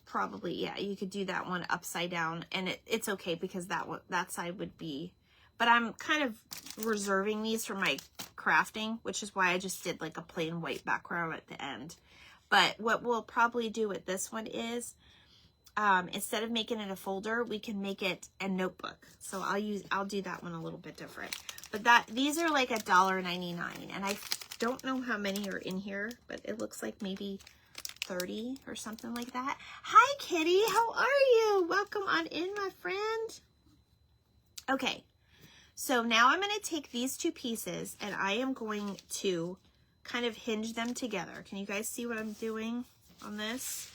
probably, yeah, you could do that one upside down, and it's okay because that side would be, but I'm kind of reserving these for my crafting, which is why I just did like a plain white background at the end. But what we'll probably do with this one is, instead of making it a folder, we can make it a notebook. So I'll do that one a little bit different. But these are like $1.99, and I don't know how many are in here, but it looks like maybe 30 or something like that. Hi, Kitty. How are you? Welcome on in, my friend. Okay, so now I'm going to take these two pieces, and I am going to kind of hinge them together. Can you guys see what I'm doing on this?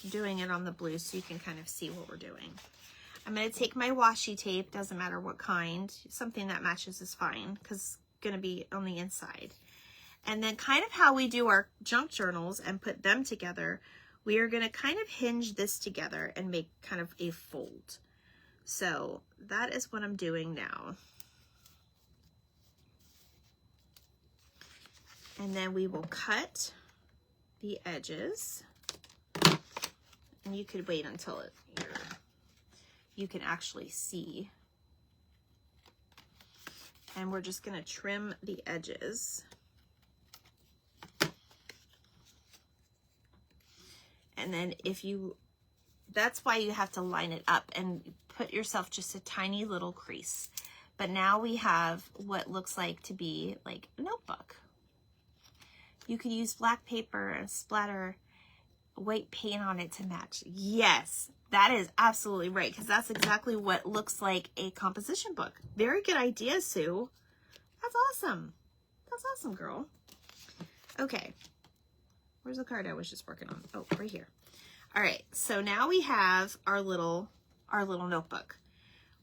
I'm doing it on the blue so you can kind of see what we're doing. I'm going to take my washi tape, doesn't matter what kind, something that matches is fine because it's going to be on the inside. And then kind of how we do our junk journals and put them together, we are going to kind of hinge this together and make kind of a fold. So that is what I'm doing now. And then we will cut the edges. And you could wait until you can actually see. And we're just going to trim the edges. And then that's why you have to line it up and put yourself just a tiny little crease. But now we have what looks like to be like a notebook. You could use black paper and splatter white paint on it to match. Yes, that is absolutely right, because that's exactly what looks like a composition book. Very good idea, Sue. That's awesome. That's awesome, girl. Okay. Where's the card I was just working on? Oh, right here. All right, so now we have our little notebook.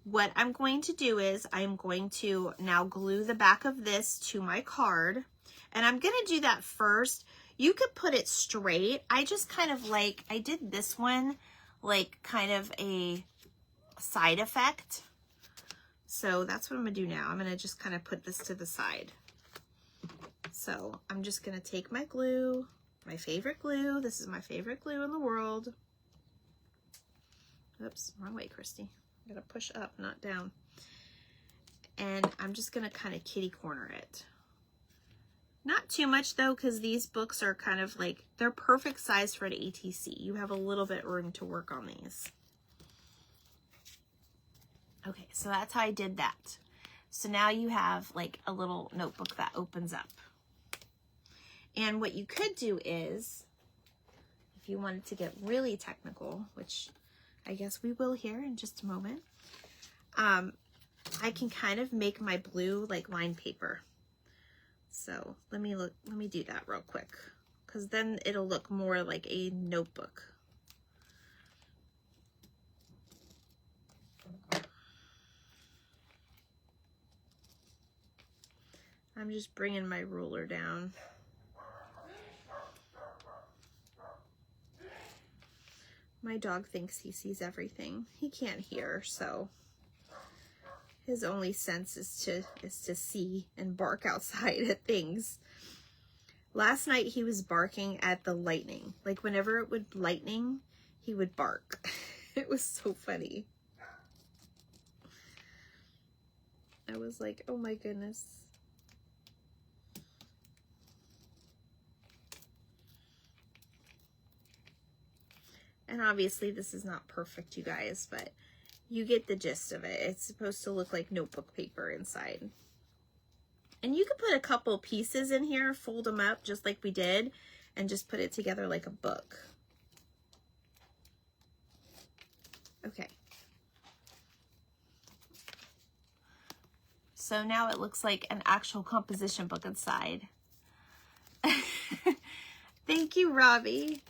What I'm going to do is I'm going to now glue the back of this to my card, and I'm going to do that first. You could put it straight. I just kind of like, I did this one like kind of a side effect. So that's what I'm going to do now. I'm going to just kind of put this to the side. So I'm just going to take my glue, my favorite glue. This is my favorite glue in the world. Oops, wrong way, Christy. I'm going to push up, not down. And I'm just going to kind of kitty corner it. Not too much though, because these books are kind of like, they're perfect size for an ATC. You have a little bit room to work on these. Okay, so that's how I did that. So now you have like a little notebook that opens up. And what you could do is, if you wanted to get really technical, which I guess we will here in just a moment, I can kind of make my blue like lined paper. So let me do that real quick, because then it'll look more like a notebook. I'm just bringing my ruler down. My dog thinks he sees everything. He can't hear, so his only sense is to see and bark outside at things. Last night he was barking at the lightning. Like whenever it would lightning, he would bark. It was so funny. I was like, oh my goodness. And obviously this is not perfect, you guys, but you get the gist of it. It's supposed to look like notebook paper inside. And you could put a couple pieces in here, fold them up just like we did, and just put it together like a book. Okay. So now it looks like an actual composition book inside. Thank you, Robbie.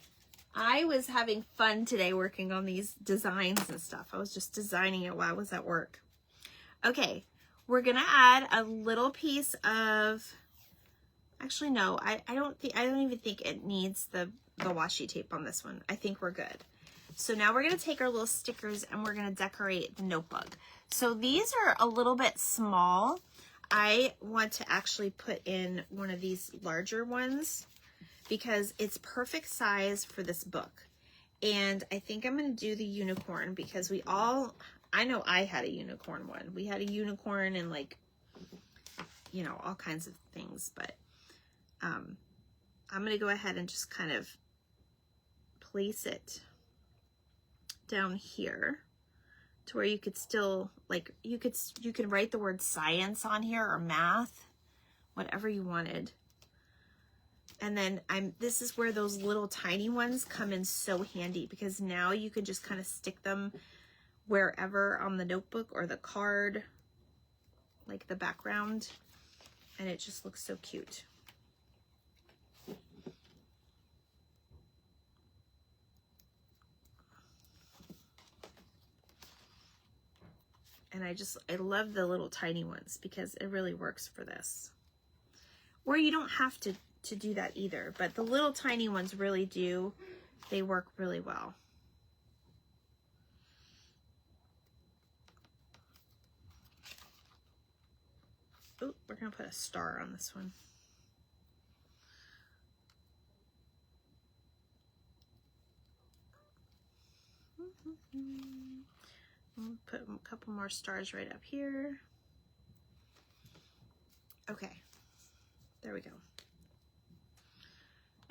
I was having fun today working on these designs and stuff. I was just designing it while I was at work. Okay, we're gonna add a little piece of, actually no, I don't even think it needs the washi tape on this one. I think we're good. So now we're gonna take our little stickers and we're gonna decorate the notebook. So these are a little bit small. I want to actually put in one of these larger ones, because it's perfect size for this book. And I think I'm going to do the unicorn, because I know I had a unicorn one. We had a unicorn and like, you know, all kinds of things, but I'm going to go ahead and just kind of place it down here to where you could still, like, you could write the word science on here or math, whatever you wanted. And then this is where those little tiny ones come in so handy, because now you can just kind of stick them wherever on the notebook or the card, like the background, and it just looks so cute. And I love the little tiny ones because it really works for this. Or you don't have to do that either, but the little tiny ones really do, they work really well. Oh, we're gonna put a star on this one. We'll put a couple more stars right up here. Okay, there we go.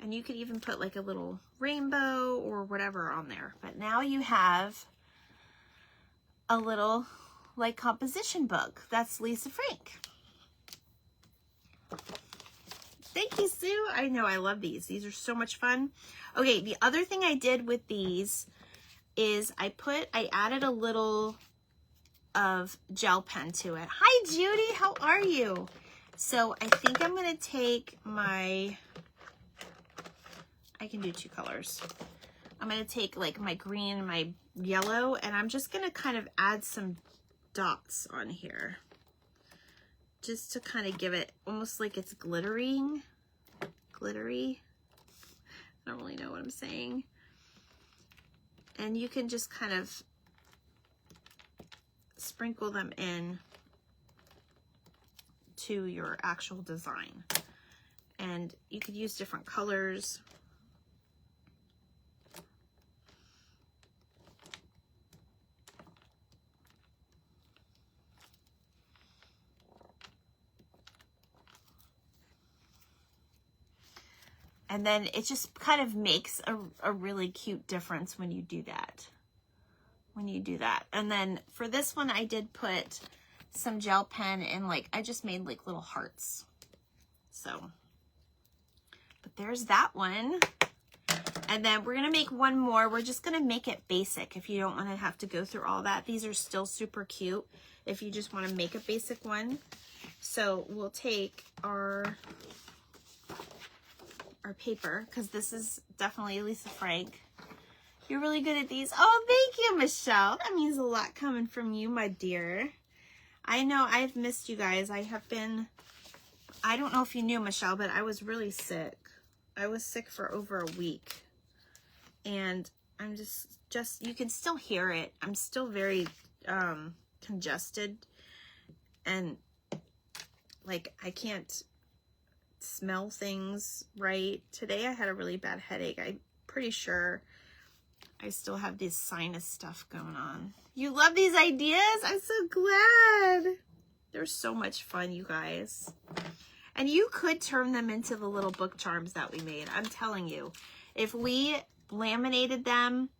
And you could even put like a little rainbow or whatever on there. But now you have a little like composition book. That's Lisa Frank. Thank you, Sue. I know, I love these. These are so much fun. Okay, the other thing I did with these is I added a little of gel pen to it. Hi, Judy, how are you? So I think I'm gonna take I can do two colors. I'm gonna take like my green and my yellow, and I'm just gonna kind of add some dots on here, just to kind of give it almost like it's glittery. I don't really know what I'm saying. And you can just kind of sprinkle them in to your actual design. And you could use different colors. And then it just kind of makes a really cute difference when you do that. And then for this one, I did put some gel pen and like, I just made like little hearts. So, but there's that one. And then we're going to make one more. We're just going to make it basic if you don't want to have to go through all that. These are still super cute if you just want to make a basic one. So we'll take our paper, because this is definitely Lisa Frank. You're really good at these. Oh, thank you, Michelle. That means a lot coming from you, my dear. I know I've missed you guys. I don't know if you knew, Michelle, but I was really sick. I was sick for over a week. And I'm just you can still hear it. I'm still very congested. And like I can't smell things right. Today I had a really bad headache. I'm pretty sure I still have this sinus stuff going on. You love these ideas? I'm so glad. They're so much fun, you guys. And you could turn them into the little book charms that we made. I'm telling you. If we laminated them,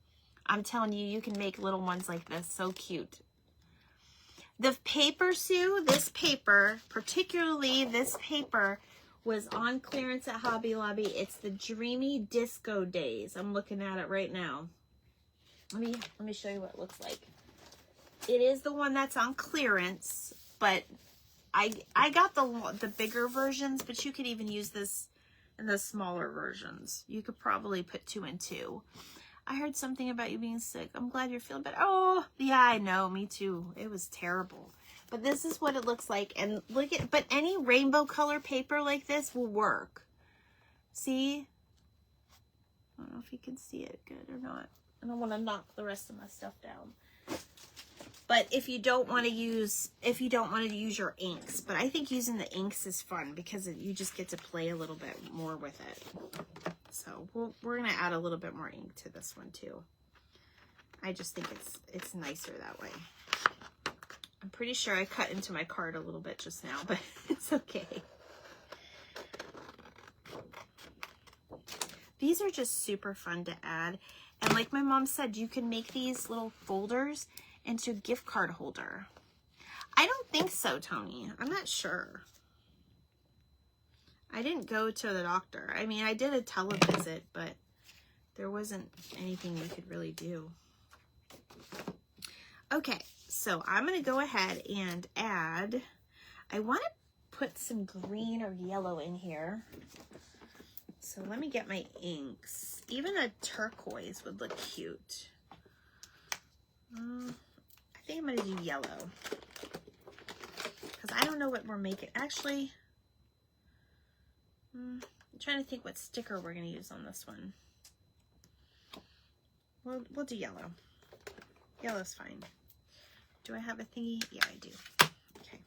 I'm telling you, you can make little ones like this. So cute. The paper, Sue, this paper, particularly this paper, was on clearance at Hobby Lobby. It's the Dreamy Disco Days. I'm looking at it right now. Let me show you what it looks like. It is the one that's on clearance, but I got the bigger versions, but you could even use this in the smaller versions. You could probably put 2 and 2. I heard something about you being sick. I'm glad you're feeling better. Oh, yeah, I know. Me too. It was terrible. But this is what it looks like. And look at, but any rainbow color paper like this will work. See? I don't know if you can see it good or not. I don't want to knock the rest of my stuff down. But if you don't want to use, your inks, but I think using the inks is fun because you just get to play a little bit more with it. So we're going to add a little bit more ink to this one too. I just think it's nicer that way. I'm pretty sure I cut into my card a little bit just now, but it's okay. These are just super fun to add. And like my mom said, you can make these little folders into a gift card holder. I don't think so, Tony. I'm not sure. I didn't go to the doctor. I mean, I did a televisit, but there wasn't anything we could really do. Okay, so I'm going to go ahead and add, I want to put some green or yellow in here. So let me get my inks. Even a turquoise would look cute. I think I'm going to do yellow. Because I don't know what we're making. Actually, I'm trying to think what sticker we're going to use on this one. We'll do yellow. Yellow's fine. Do I have a thingy? Yeah, I do. Okay.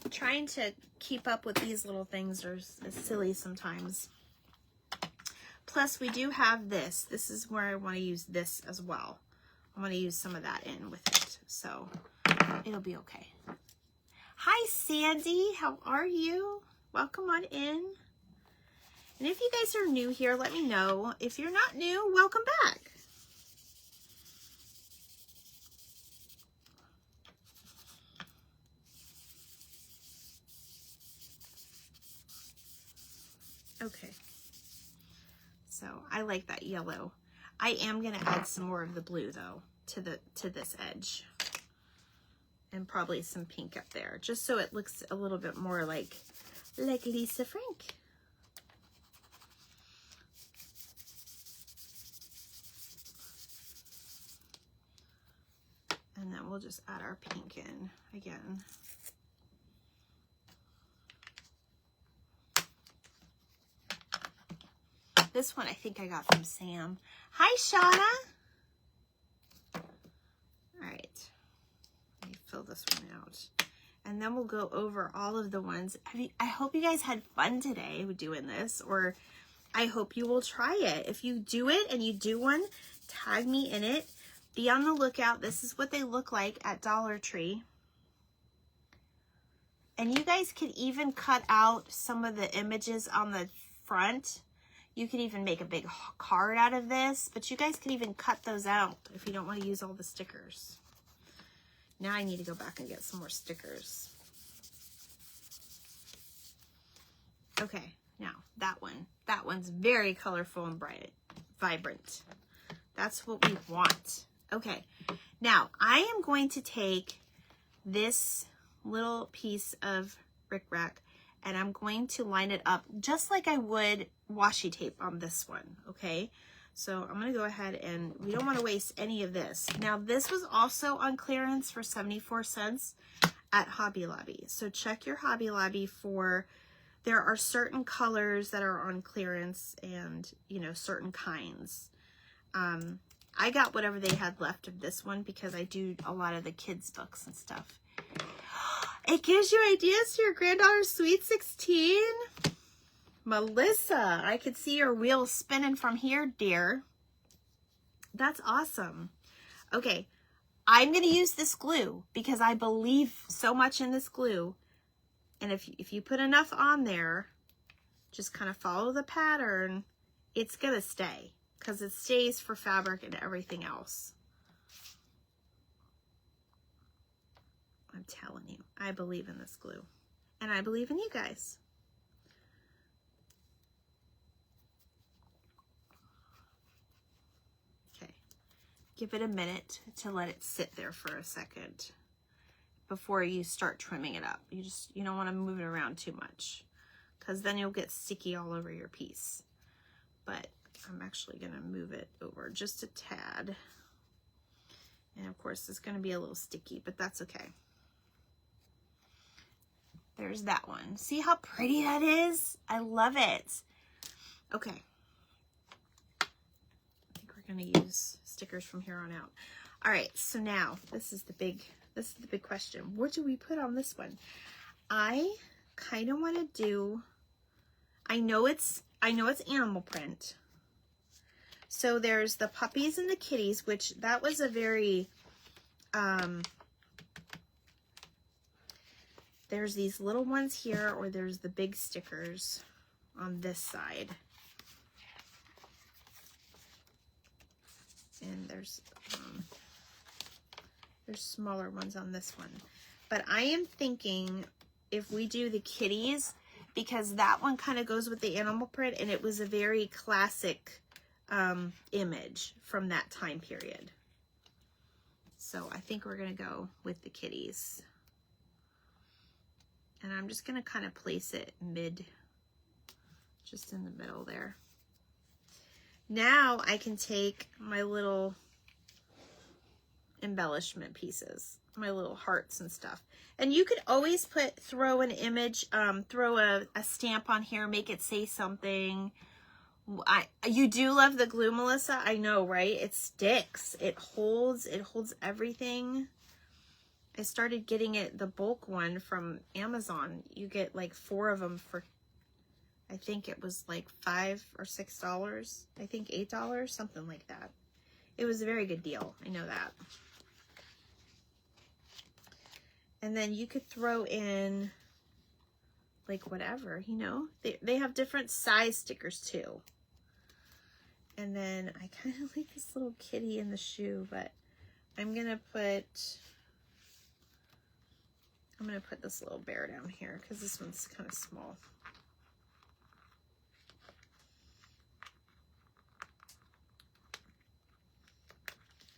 Trying to keep up with these little things is silly sometimes. Plus, we do have this. This is where I want to use this as well. I want to use some of that in with it. So, it'll be okay. Hi, Sandy. How are you? Welcome on in. And if you guys are new here, let me know. If you're not new, welcome back. Okay. So I like that yellow. I am going to add some more of the blue though to this edge. And probably some pink up there, just so it looks a little bit more like Lisa Frank. And then we'll just add our pink in again. This one I think I got from Sam. Hi, Shauna. All right. Let me fill this one out. And then we'll go over all of the ones. I hope you guys had fun today doing this, or I hope you will try it. If you do it and you do one, tag me in it. Be on the lookout. This is what they look like at Dollar Tree. And you guys can even cut out some of the images on the front. You could even make a big card out of this, but you guys could even cut those out if you don't want to use all the stickers. Now I need to go back and get some more stickers. Okay, now that one. That one's very colorful and bright, vibrant. That's what we want. Okay, now I am going to take this little piece of rickrack and I'm going to line it up just like I would washi tape on this one, okay? So I'm gonna go ahead and we don't wanna waste any of this. Now this was also on clearance for 74 cents at Hobby Lobby. So check your Hobby Lobby for, there are certain colors that are on clearance and, you know, certain kinds. I got whatever they had left of this one because I do a lot of the kids' books and stuff. It gives you ideas to your granddaughter's Sweet 16. Melissa, I could see your wheels spinning from here, dear. That's awesome. Okay, I'm going to use this glue because I believe so much in this glue. And if you put enough on there, just kind of follow the pattern, it's going to stay because it stays for fabric and everything else. I'm telling you, I believe in this glue. And I believe in you guys. Okay. Give it a minute to let it sit there for a second before you start trimming it up. You don't want to move it around too much because then you'll get sticky all over your piece. But I'm actually going to move it over just a tad. And of course, it's going to be a little sticky, but that's okay. There's that one. See how pretty that is? I love it. Okay. I think we're going to use stickers from here on out. All right, so now this is the big question. What do we put on this one? I kind of want to do, I know it's animal print. So there's the puppies and the kitties, which that was a very, there's these little ones here, or there's the big stickers on this side. And there's smaller ones on this one. But I am thinking if we do the kitties, because that one kind of goes with the animal print, and it was a very classic image from that time period. So I think we're going to go with the kitties. And I'm just going to kind of place it just in the middle there. Now I can take my little embellishment pieces, my little hearts and stuff. And you could always throw an image, throw a stamp on here, make it say something. You do love the glue, Melissa. I know, right? It sticks. It holds everything. I started getting the bulk one from Amazon. You get like 4 of them for, I think it was like $5 or $6. I think $8, something like that. It was a very good deal. I know that. And then you could throw in like whatever, you know. They have different size stickers too. And then I kind of like this little kitty in the shoe, but I'm gonna put this little bear down here because this one's kind of small.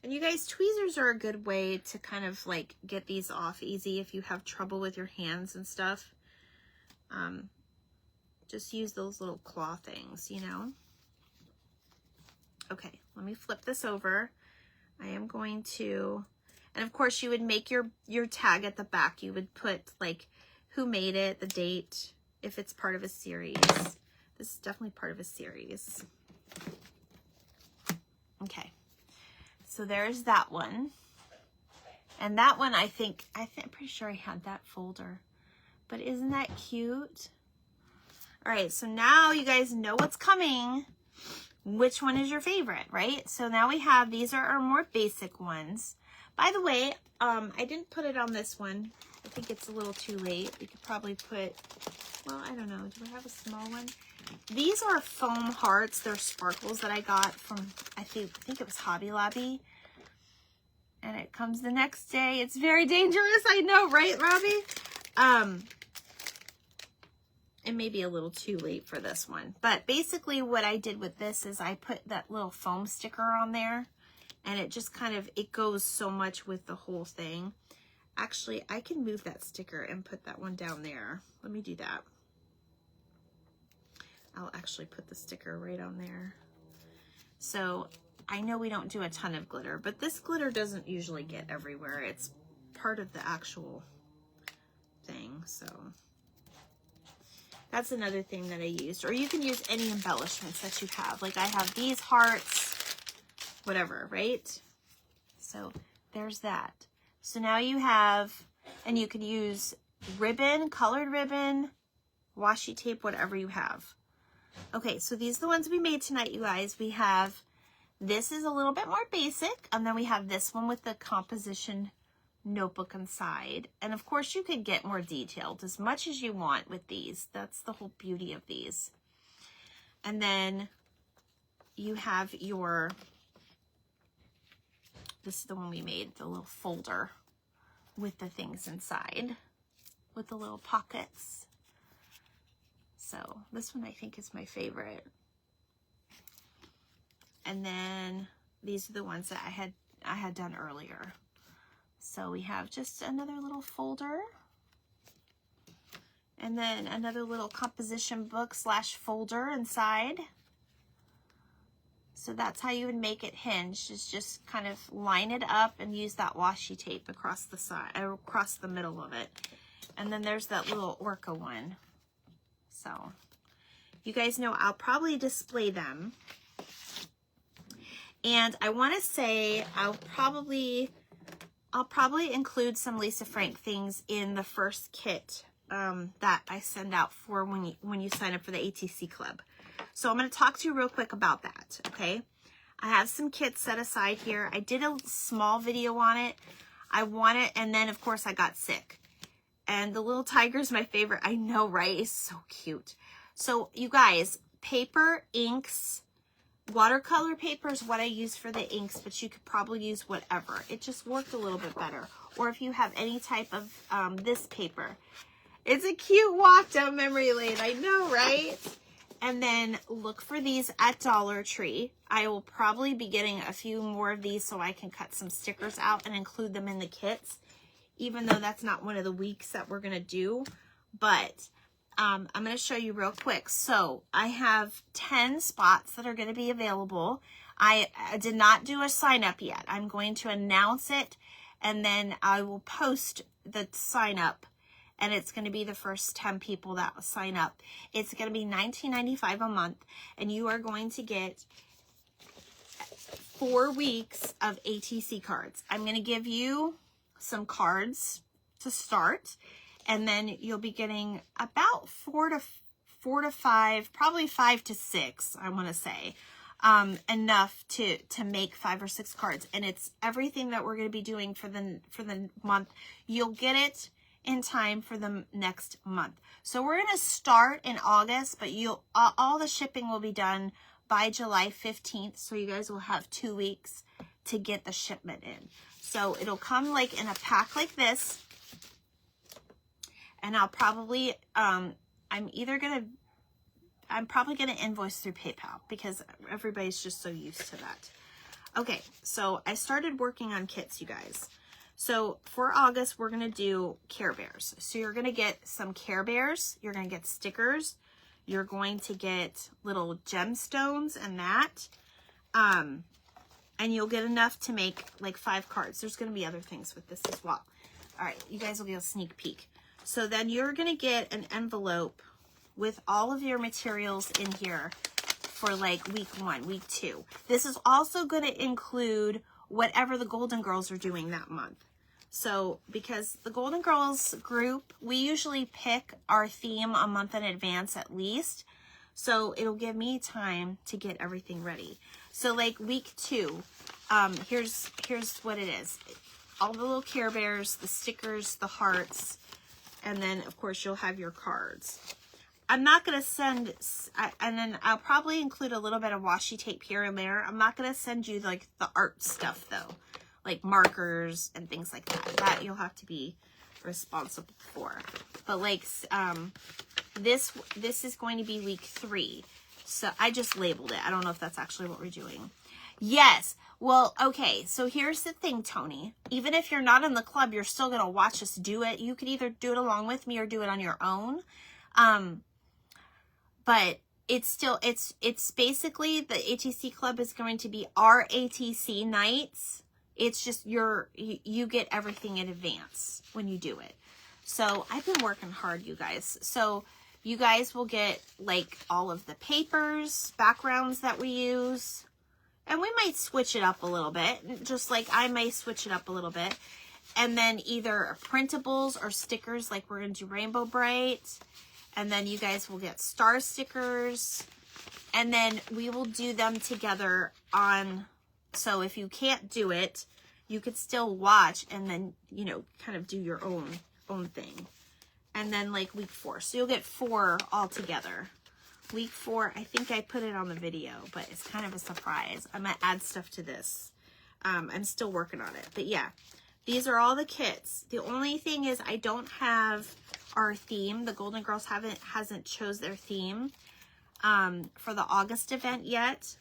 And you guys, tweezers are a good way to kind of like get these off easy if you have trouble with your hands and stuff. Just use those little claw things, you know. Okay, let me flip this over. I am going to, and of course you would make your tag at the back. You would put like who made it, the date, if it's part of a series. This is definitely part of a series. Okay, so there's that one. And that one, I'm pretty sure I had that folder. But isn't that cute? All right, so now you guys know what's coming. Which one is your favorite, right? So now we have, these are our more basic ones. By the way, I didn't put it on this one. I think it's a little too late. We could probably put well, I don't know. Do I have a small one? These are foam hearts. They're sparkles that I got from, I think it was Hobby Lobby. And it comes the next day. It's very dangerous. I know, right, Robbie? It may be a little too late for this one. But basically what I did with this is I put that little foam sticker on there. And it just kind of, it goes so much with the whole thing. Actually, I can move that sticker and put that one down there. Let me do that. I'll actually put the sticker right on there. So I know we don't do a ton of glitter, but this glitter doesn't usually get everywhere. It's part of the actual thing. So that's another thing that I used. Or you can use any embellishments that you have. Like I have these hearts, whatever, right? So there's that. So now you have, and you can use ribbon, colored ribbon, washi tape, whatever you have. Okay, so these are the ones we made tonight, you guys. We have, this is a little bit more basic, and then we have this one with the composition notebook inside. And of course you could get more detailed as much as you want with these. That's the whole beauty of these. And then you have your, this is the one we made, the little folder with the things inside, with the little pockets. So this one I think is my favorite. And then these are the ones that I had done earlier. So we have just another little folder. And then another little composition book / folder inside. So that's how you would make it hinged, is just kind of line it up and use that washi tape across the side, across the middle of it. And then there's that little orca one. So you guys know I'll probably display them. And I want to say I'll probably include some Lisa Frank things in the first kit that I send out for when you sign up for the ATC Club. So I'm going to talk to you real quick about that, okay? I have some kits set aside here. I did a small video on it. I want it, and then, of course, I got sick. And the little tiger's my favorite. I know, right? It's so cute. So, you guys, paper, inks, watercolor paper is what I use for the inks, but you could probably use whatever. It just worked a little bit better. Or if you have any type of this paper. It's a cute walk down memory lane. I know, right? And then look for these at Dollar Tree. I will probably be getting a few more of these so I can cut some stickers out and include them in the kits, even though that's not one of the weeks that we're going to do. But I'm going to show you real quick. So I have 10 spots that are going to be available. I did not do a sign up yet. I'm going to announce it, and then I will post the sign up. And it's going to be the first 10 people that will sign up. It's going to be $19.95 a month. And you are going to get 4 weeks of ATC cards. I'm going to give you some cards to start. And then you'll be getting about 4 to 5, probably 5 to 6, I want to say. Enough to make 5 or 6 cards. And it's everything that we're going to be doing for the month. You'll get it in time for the next month. So we're going to start in August, but all the shipping will be done by July 15th. So you guys will have 2 weeks to get the shipment in. So it'll come like in a pack like this. And I'll probably, I'm probably going to invoice through PayPal because everybody's just so used to that. Okay, so I started working on kits, you guys. So for August, we're going to do Care Bears. So you're going to get some Care Bears. You're going to get stickers. You're going to get little gemstones and that. And you'll get enough to make like 5 cards. There's going to be other things with this as well. All right, you guys will get a sneak peek. So then you're going to get an envelope with all of your materials in here for like week 1, week 2. This is also going to include whatever the Golden Girls are doing that month. So because the Golden Girls group, we usually pick our theme a month in advance at least. So it'll give me time to get everything ready. So like week 2, here's what it is. All the little Care Bears, the stickers, the hearts, and then of course you'll have your cards. I'm not going to send, and then I'll probably include a little bit of washi tape here and there. I'm not going to send you like the art stuff though, like markers and things like that. That you'll have to be responsible for. But like, this is going to be week 3. So I just labeled it. I don't know if that's actually what we're doing. Yes. Well, okay. So here's the thing, Tony. Even if you're not in the club, you're still going to watch us do it. You could either do it along with me or do it on your own. But it's still, it's basically the ATC club is going to be our ATC nights. It's just you get everything in advance when you do it. So I've been working hard, you guys. So you guys will get like all of the papers, backgrounds that we use. And we might switch it up a little bit, just like I may switch it up a little bit. And then either printables or stickers, like we're going to do Rainbow Bright. And then you guys will get star stickers. And then we will do them together on, so if you can't do it, you could still watch and then, you know, kind of do your own thing. And then like week 4. So you'll get 4 all together. Week 4, I think I put it on the video, but it's kind of a surprise. I'm going to add stuff to this. I'm still working on it. But yeah, these are all the kits. The only thing is I don't have our theme. The Golden Girls hasn't chose their theme for the August event yet.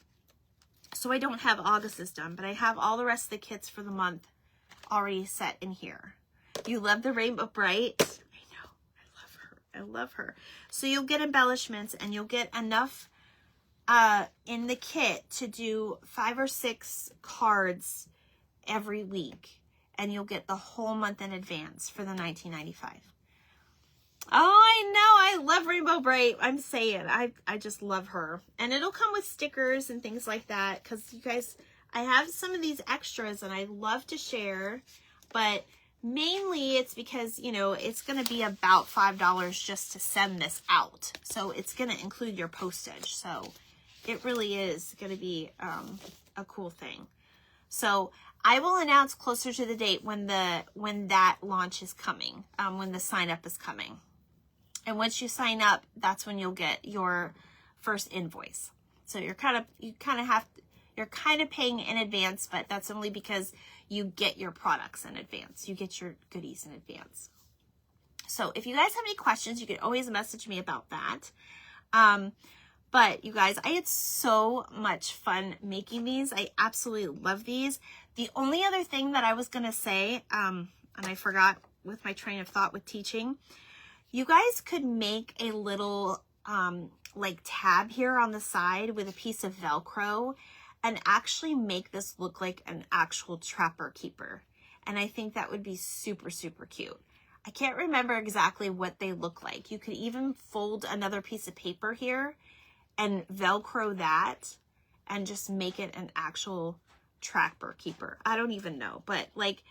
So I don't have August's done, but I have all the rest of the kits for the month already set in here. You love the Rainbow Bright? I know. I love her. I love her. So you'll get embellishments and you'll get enough in the kit to do 5 or 6 cards every week. And you'll get the whole month in advance for the $19.95. Oh, I know. I love Rainbow Bright. I'm saying I just love her. And it'll come with stickers and things like that. Because you guys, I have some of these extras and I love to share. But mainly it's because, you know, it's going to be about $5 just to send this out. So it's going to include your postage. So it really is going to be a cool thing. So I will announce closer to the date when that launch is coming, when the sign up is coming. And once you sign up, that's when you'll get your first invoice. So you're kind of paying in advance, but that's only because you get your products in advance. You get your goodies in advance. So if you guys have any questions, you can always message me about that. But you guys, I had so much fun making these. I absolutely love these. The only other thing that I was going to say, and I forgot with my train of thought with teaching, you guys could make a little like tab here on the side with a piece of Velcro and actually make this look like an actual trapper keeper. And I think that would be super, super cute. I can't remember exactly what they look like. You could even fold another piece of paper here and Velcro that and just make it an actual trapper keeper. I don't even know, but like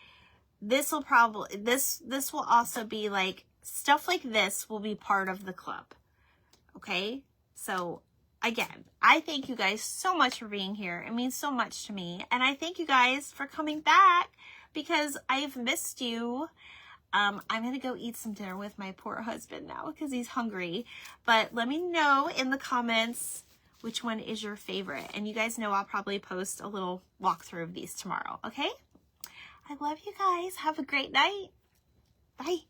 this will probably, this will also be like, stuff like this will be part of the club. Okay. So again, I thank you guys so much for being here. It means so much to me. And I thank you guys for coming back because I've missed you. I'm going to go eat some dinner with my poor husband now because he's hungry. But let me know in the comments which one is your favorite. And you guys know I'll probably post a little walkthrough of these tomorrow. Okay? I love you guys. Have a great night. Bye.